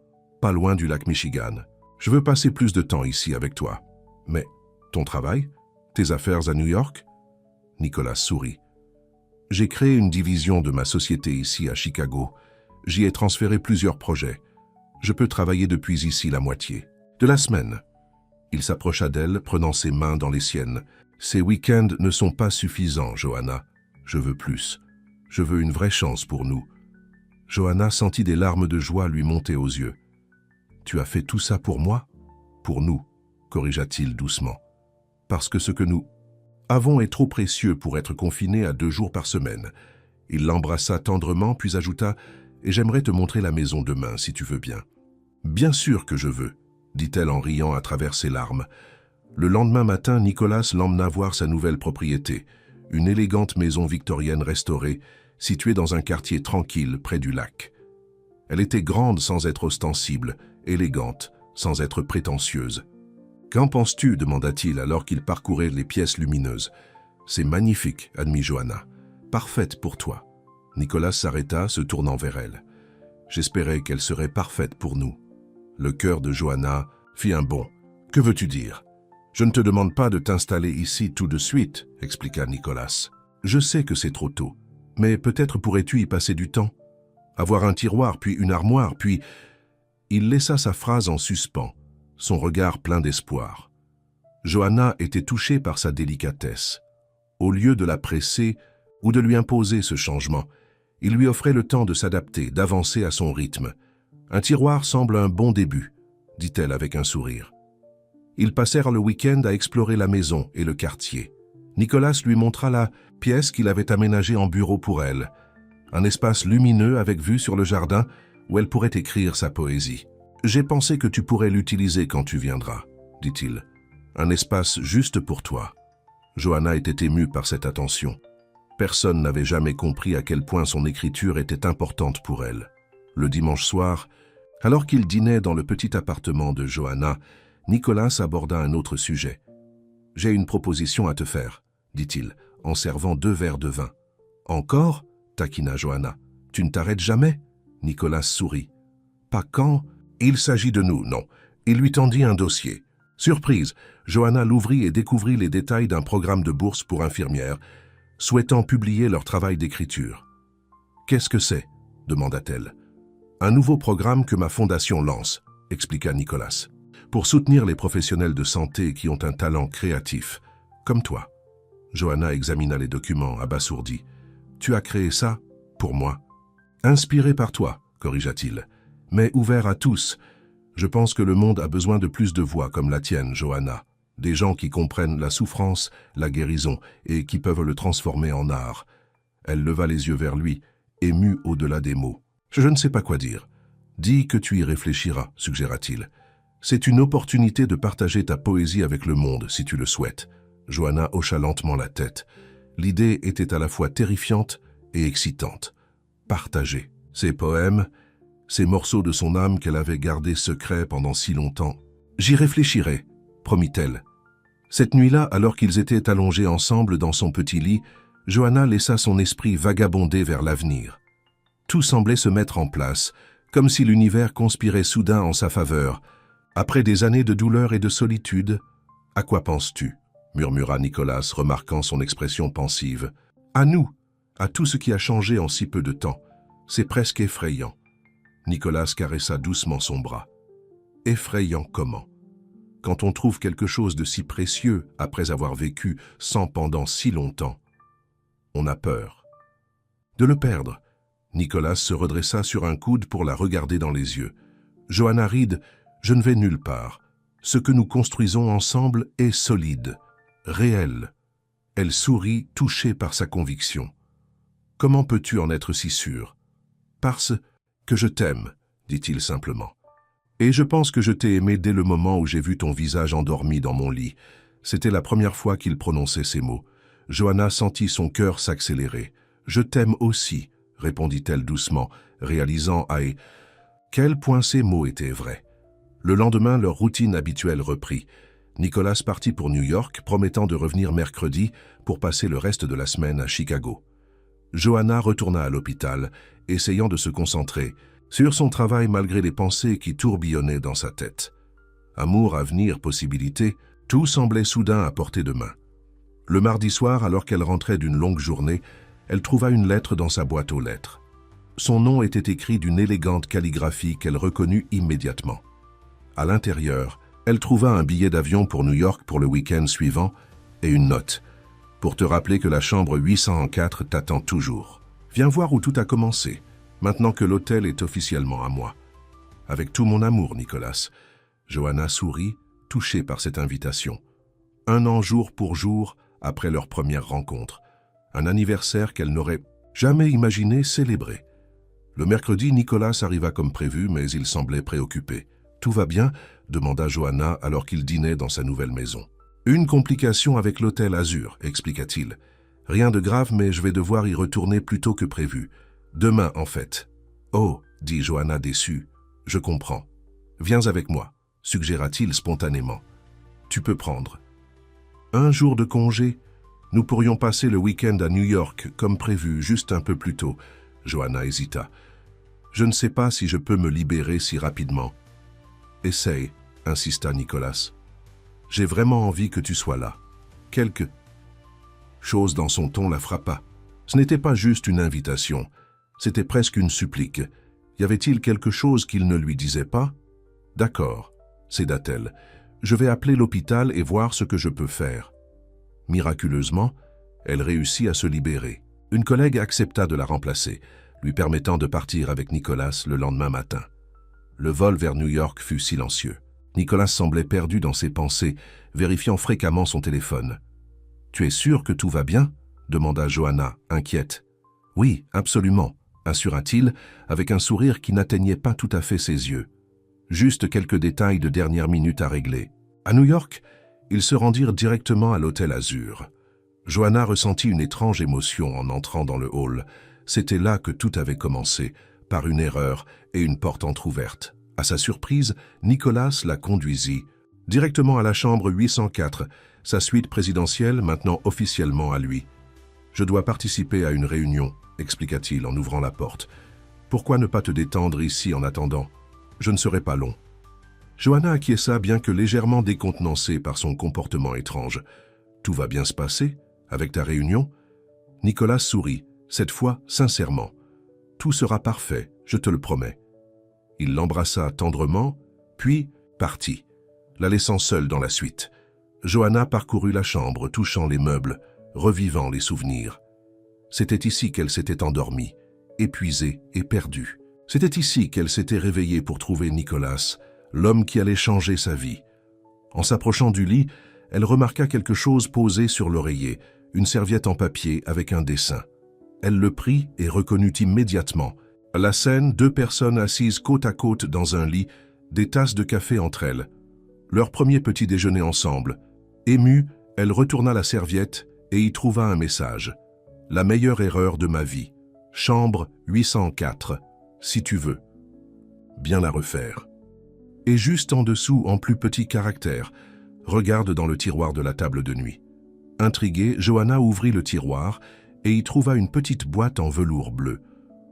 pas loin du lac Michigan. Je veux passer plus de temps ici avec toi. »« Mais ton travail? Tes affaires à New York ?» Nicolas sourit. « J'ai créé une division de ma société ici à Chicago. J'y ai transféré plusieurs projets. Je peux travailler depuis ici la moitié. De la semaine. » Il s'approcha d'elle, prenant ses mains dans les siennes. « Ces week-ends ne sont pas suffisants, Johanna. Je veux plus. Je veux une vraie chance pour nous. » Johanna sentit des larmes de joie lui monter aux yeux. « Tu as fait tout ça pour moi ?»« Pour nous, » corrigea-t-il doucement. « Parce que ce que nous avons est trop précieux pour être confinés à 2 jours par semaine. » Il l'embrassa tendrement, puis ajouta « Et j'aimerais te montrer la maison demain, si tu veux bien. »« Bien sûr que je veux, » dit-elle en riant à travers ses larmes. Le lendemain matin, Nicolas l'emmena voir sa nouvelle propriété, une élégante maison victorienne restaurée, située dans un quartier tranquille près du lac. Elle était grande sans être ostensible, élégante sans être prétentieuse. « Qu'en penses-tu » demanda-t-il alors qu'il parcourait les pièces lumineuses. « C'est magnifique, admit Johanna. Parfaite pour toi. » Nicolas s'arrêta, se tournant vers elle. J'espérais qu'elle serait parfaite pour nous. Le cœur de Johanna fit un bond. « Que veux-tu dire ?»« Je ne te demande pas de t'installer ici tout de suite, » expliqua Nicolas. « Je sais que c'est trop tôt, mais peut-être pourrais-tu y passer du temps. Avoir un tiroir, puis une armoire, puis... » Il laissa sa phrase en suspens, son regard plein d'espoir. Johanna était touchée par sa délicatesse. Au lieu de la presser ou de lui imposer ce changement, il lui offrait le temps de s'adapter, d'avancer à son rythme. « Un tiroir semble un bon début, » dit-elle avec un sourire. Ils passèrent le week-end à explorer la maison et le quartier. Nicolas lui montra la pièce qu'il avait aménagée en bureau pour elle, un espace lumineux avec vue sur le jardin où elle pourrait écrire sa poésie. « J'ai pensé que tu pourrais l'utiliser quand tu viendras, » dit-il. « Un espace juste pour toi. » Johanna était émue par cette attention. Personne n'avait jamais compris à quel point son écriture était importante pour elle. Le dimanche soir, alors qu'il dînait dans le petit appartement de Johanna, Nicolas aborda un autre sujet. « J'ai une proposition à te faire, » dit-il, en servant 2 verres de vin. « Encore » taquina Johanna. « Tu ne t'arrêtes jamais ?» Nicolas sourit. « Pas quand ?»« Il s'agit de nous, non. » Il lui tendit un dossier. Surprise, Johanna l'ouvrit et découvrit les détails d'un programme de bourse pour infirmières, souhaitant publier leur travail d'écriture. « Qu'est-ce que c'est ?» demanda-t-elle. « Un nouveau programme que ma fondation lance, » expliqua Nicolas, « pour soutenir les professionnels de santé qui ont un talent créatif, comme toi. » Johanna examina les documents, abasourdie. « Tu as créé ça pour moi ?»« Inspiré par toi, » corrigea-t-il, « mais ouvert à tous. Je pense que le monde a besoin de plus de voix comme la tienne, Johanna. Des gens qui comprennent la souffrance, la guérison, et qui peuvent le transformer en art. » Elle leva les yeux vers lui, émue au-delà des mots. « Je ne sais pas quoi dire. »« Dis que tu y réfléchiras, » suggéra-t-il. « C'est une opportunité de partager ta poésie avec le monde, si tu le souhaites. » Johanna hocha lentement la tête. L'idée était à la fois terrifiante et excitante. Partager ses poèmes, ces morceaux de son âme qu'elle avait gardés secrets pendant si longtemps. « J'y réfléchirai, » promit-elle. Cette nuit-là, alors qu'ils étaient allongés ensemble dans son petit lit, Johanna laissa son esprit vagabonder vers l'avenir. Tout semblait se mettre en place, comme si l'univers conspirait soudain en sa faveur. Après des années de douleur et de solitude, « À quoi penses-tu » murmura Nicolas, remarquant son expression pensive. « À nous, à tout ce qui a changé en si peu de temps. C'est presque effrayant. » Nicolas caressa doucement son bras. « Effrayant comment ? Quand on trouve quelque chose de si précieux après avoir vécu sans pendant si longtemps, on a peur. » De le perdre. Nicolas se redressa sur un coude pour la regarder dans les yeux. « Johanna Reed, je ne vais nulle part. Ce que nous construisons ensemble est solide, réel. » Elle sourit, touchée par sa conviction. « Comment peux-tu en être si sûre ? »« Parce que je t'aime, » dit-il simplement. « Et je pense que je t'ai aimé dès le moment où j'ai vu ton visage endormi dans mon lit. » C'était la première fois qu'il prononçait ces mots. Johanna sentit son cœur s'accélérer. « Je t'aime aussi, » répondit-elle doucement, réalisant à quel point ces mots étaient vrais. Le lendemain, leur routine habituelle reprit. Nicolas partit pour New York, promettant de revenir mercredi pour passer le reste de la semaine à Chicago. Johanna retourna à l'hôpital, essayant de se concentrer sur son travail malgré les pensées qui tourbillonnaient dans sa tête. Amour, avenir, possibilité, tout semblait soudain à portée de main. Le mardi soir, alors qu'elle rentrait d'une longue journée, elle trouva une lettre dans sa boîte aux lettres. Son nom était écrit d'une élégante calligraphie qu'elle reconnut immédiatement. À l'intérieur, elle trouva un billet d'avion pour New York pour le week-end suivant et une note pour te rappeler que la chambre 804 t'attend toujours. Viens voir où tout a commencé, maintenant que l'hôtel est officiellement à moi. Avec tout mon amour, Nicolas. Johanna sourit, touchée par cette invitation. 1 an jour pour jour après leur première rencontre. Un anniversaire qu'elle n'aurait jamais imaginé célébrer. Le mercredi, Nicolas arriva comme prévu, mais il semblait préoccupé. « Tout va bien ?» demanda Johanna alors qu'il dînait dans sa nouvelle maison. « Une complication avec l'hôtel Azur, expliqua-t-il. Rien de grave, mais je vais devoir y retourner plus tôt que prévu. Demain, en fait. »« Oh, dit Johanna déçue. Je comprends. Viens avec moi, suggéra-t-il spontanément. Tu peux prendre 1 jour de congé. Nous pourrions passer le week-end à New York, comme prévu, juste un peu plus tôt. Johanna hésita. Je ne sais pas si je peux me libérer si rapidement. Essaye, insista Nicolas. J'ai vraiment envie que tu sois là. Quelque chose dans son ton la frappa. Ce n'était pas juste une invitation, c'était presque une supplique. Y avait-il quelque chose qu'il ne lui disait pas? D'accord, céda-t-elle. Je vais appeler l'hôpital et voir ce que je peux faire. Miraculeusement, elle réussit à se libérer. Une collègue accepta de la remplacer, lui permettant de partir avec Nicolas le lendemain matin. Le vol vers New York fut silencieux. Nicolas semblait perdu dans ses pensées, vérifiant fréquemment son téléphone. « Tu es sûr que tout va bien ?» demanda Johanna, inquiète. « Oui, absolument », assura-t-il, avec un sourire qui n'atteignait pas tout à fait ses yeux. Juste quelques détails de dernière minute à régler. À New York, ils se rendirent directement à l'hôtel Azur. Johanna ressentit une étrange émotion en entrant dans le hall. C'était là que tout avait commencé, par une erreur et une porte entr'ouverte. À sa surprise, Nicolas la conduisit directement à la chambre 804, sa suite présidentielle maintenant officiellement à lui. « Je dois participer à une réunion », expliqua-t-il en ouvrant la porte. « Pourquoi ne pas te détendre ici en attendant? Je ne serai pas long. » Johanna acquiesça bien que légèrement décontenancée par son comportement étrange. « Tout va bien se passer avec ta réunion ?» Nicolas sourit, cette fois sincèrement. « Tout sera parfait, je te le promets. » Il l'embrassa tendrement, puis partit, la laissant seule dans la suite. Johanna parcourut la chambre, touchant les meubles, revivant les souvenirs. C'était ici qu'elle s'était endormie, épuisée et perdue. C'était ici qu'elle s'était réveillée pour trouver Nicolas, l'homme qui allait changer sa vie. En s'approchant du lit, elle remarqua quelque chose posé sur l'oreiller, une serviette en papier avec un dessin. Elle le prit et reconnut immédiatement. La scène, 2 personnes assises côte à côte dans un lit, des tasses de café entre elles. Leur premier petit déjeuner ensemble. Émue, elle retourna la serviette et y trouva un message. « La meilleure erreur de ma vie. Chambre 804, si tu veux. Bien la refaire. » Et juste en dessous, en plus petit caractère, « Regarde dans le tiroir de la table de nuit. » Intriguée, Johanna ouvrit le tiroir et y trouva une petite boîte en velours bleu.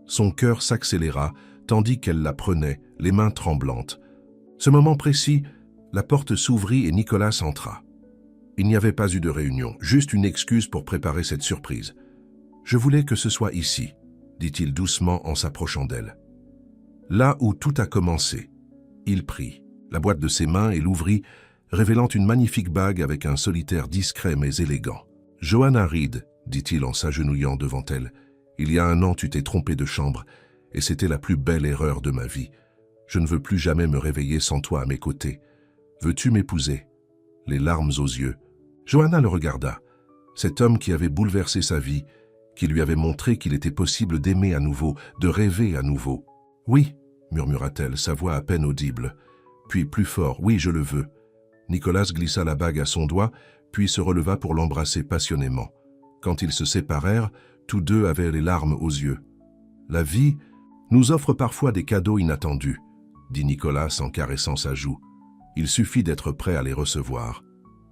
Son cœur s'accéléra, tandis qu'elle la prenait, les mains tremblantes. Ce moment précis, la porte s'ouvrit et Nicolas entra. Il n'y avait pas eu de réunion, juste une excuse pour préparer cette surprise. « Je voulais que ce soit ici », dit-il doucement en s'approchant d'elle. Là où tout a commencé, il prit la boîte de ses mains et l'ouvrit, révélant une magnifique bague avec un solitaire discret mais élégant. « Johanna Reed », dit-il en s'agenouillant devant elle, « il y a 1 an tu t'es trompée de chambre, et c'était la plus belle erreur de ma vie. Je ne veux plus jamais me réveiller sans toi à mes côtés. Veux-tu m'épouser ?» Les larmes aux yeux. Johanna le regarda. Cet homme qui avait bouleversé sa vie, qui lui avait montré qu'il était possible d'aimer à nouveau, de rêver à nouveau. « Oui », murmura-t-elle, sa voix à peine audible. Puis plus fort, « Oui, je le veux. » Nicolas glissa la bague à son doigt, puis se releva pour l'embrasser passionnément. Quand ils se séparèrent, tous deux avaient les larmes aux yeux. « La vie nous offre parfois des cadeaux inattendus, » dit Nicolas en caressant sa joue. « Il suffit d'être prêt à les recevoir. »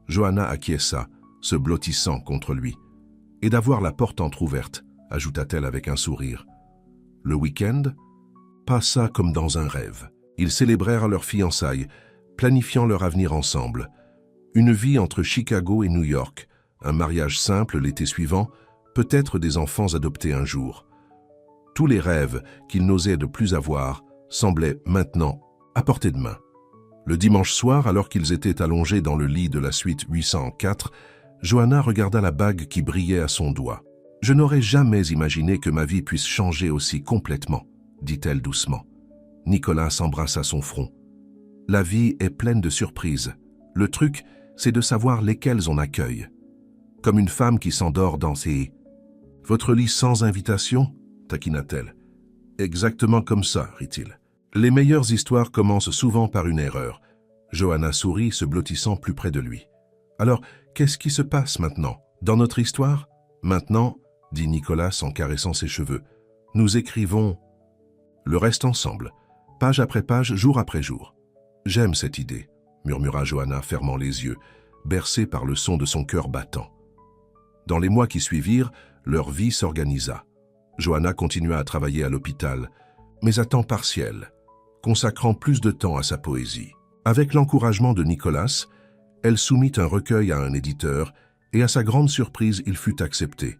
Johanna acquiesça, se blottissant contre lui. « Et d'avoir la porte entr'ouverte, » ajouta-t-elle avec un sourire. Le week-end passa comme dans un rêve. Ils célébrèrent leur fiançailles, planifiant leur avenir ensemble. Une vie entre Chicago et New York, un mariage simple l'été suivant, peut-être des enfants adoptés un jour. Tous les rêves qu'ils n'osaient de plus avoir semblaient maintenant à portée de main. Le dimanche soir, alors qu'ils étaient allongés dans le lit de la suite 804, Johanna regarda la bague qui brillait à son doigt. « Je n'aurais jamais imaginé que ma vie puisse changer aussi complètement, » dit-elle doucement. Nicolas embrassa son front. « La vie est pleine de surprises. Le truc, c'est de savoir lesquelles on accueille. Comme une femme qui s'endort dans ses... »« Votre lit sans invitation ?» taquina-t-elle. « Exactement comme ça, rit-il. Les meilleures histoires commencent souvent par une erreur. » Johanna sourit, se blottissant plus près de lui. « Alors, qu'est-ce qui se passe maintenant, dans notre histoire ?»« Maintenant, » dit Nicolas en caressant ses cheveux, « nous écrivons... » Le reste ensemble, page après page, jour après jour. J'aime cette idée, murmura Johanna, fermant les yeux, bercée par le son de son cœur battant. Dans les mois qui suivirent, leur vie s'organisa. Johanna continua à travailler à l'hôpital, mais à temps partiel, consacrant plus de temps à sa poésie. Avec l'encouragement de Nicolas, elle soumit un recueil à un éditeur et à sa grande surprise, il fut accepté.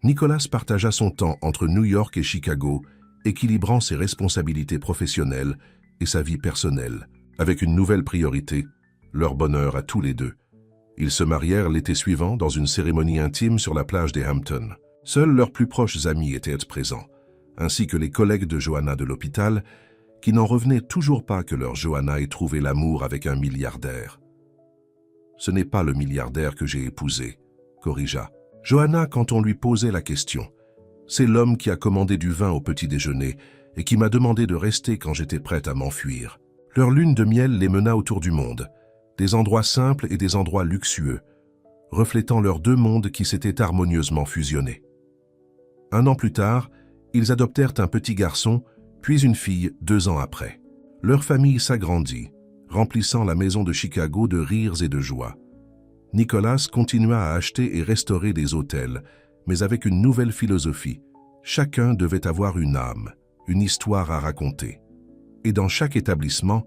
Nicolas partagea son temps entre New York et Chicago, équilibrant ses responsabilités professionnelles et sa vie personnelle, avec une nouvelle priorité, leur bonheur à tous les deux. Ils se marièrent l'été suivant dans une cérémonie intime sur la plage des Hamptons. Seuls leurs plus proches amis étaient présents, ainsi que les collègues de Johanna de l'hôpital, qui n'en revenaient toujours pas que leur Johanna ait trouvé l'amour avec un milliardaire. « Ce n'est pas le milliardaire que j'ai épousé », corrigea Johanna quand on lui posait la question. « C'est l'homme qui a commandé du vin au petit déjeuner et qui m'a demandé de rester quand j'étais prête à m'enfuir. » Leur lune de miel les mena autour du monde, des endroits simples et des endroits luxueux, reflétant leurs deux mondes qui s'étaient harmonieusement fusionnés. 1 an plus tard, ils adoptèrent un petit garçon, puis une fille 2 ans après. Leur famille s'agrandit, remplissant la maison de Chicago de rires et de joie. Nicolas continua à acheter et restaurer des hôtels, mais avec une nouvelle philosophie. Chacun devait avoir une âme, une histoire à raconter. Et dans chaque établissement,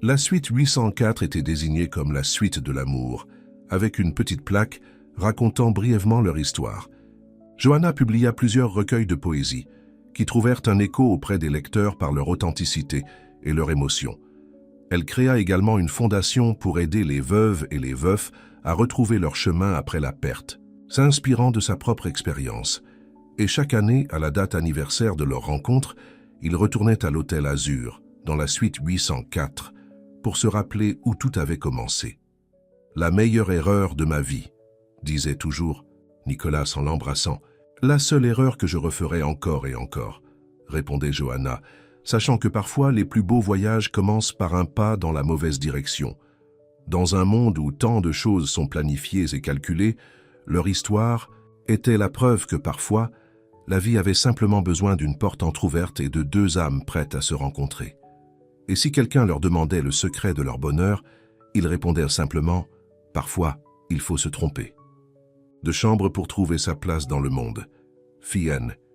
la suite 804 était désignée comme la suite de l'amour, avec une petite plaque racontant brièvement leur histoire. Johanna publia plusieurs recueils de poésie, qui trouvèrent un écho auprès des lecteurs par leur authenticité et leur émotion. Elle créa également une fondation pour aider les veuves et les veufs à retrouver leur chemin après la perte, s'inspirant de sa propre expérience. Et chaque année, à la date anniversaire de leur rencontre, ils retournaient à l'hôtel Azur, dans la suite 804, pour se rappeler où tout avait commencé. « La meilleure erreur de ma vie », disait toujours Nicolas en l'embrassant. « La seule erreur que je referai encore et encore », répondait Johanna, sachant que parfois les plus beaux voyages commencent par un pas dans la mauvaise direction. Dans un monde où tant de choses sont planifiées et calculées, leur histoire était la preuve que parfois, la vie avait simplement besoin d'une porte entr'ouverte et de 2 âmes prêtes à se rencontrer. Et si quelqu'un leur demandait le secret de leur bonheur, ils répondirent simplement « Parfois, il faut se tromper ». De chambre pour trouver sa place dans le monde. Fien,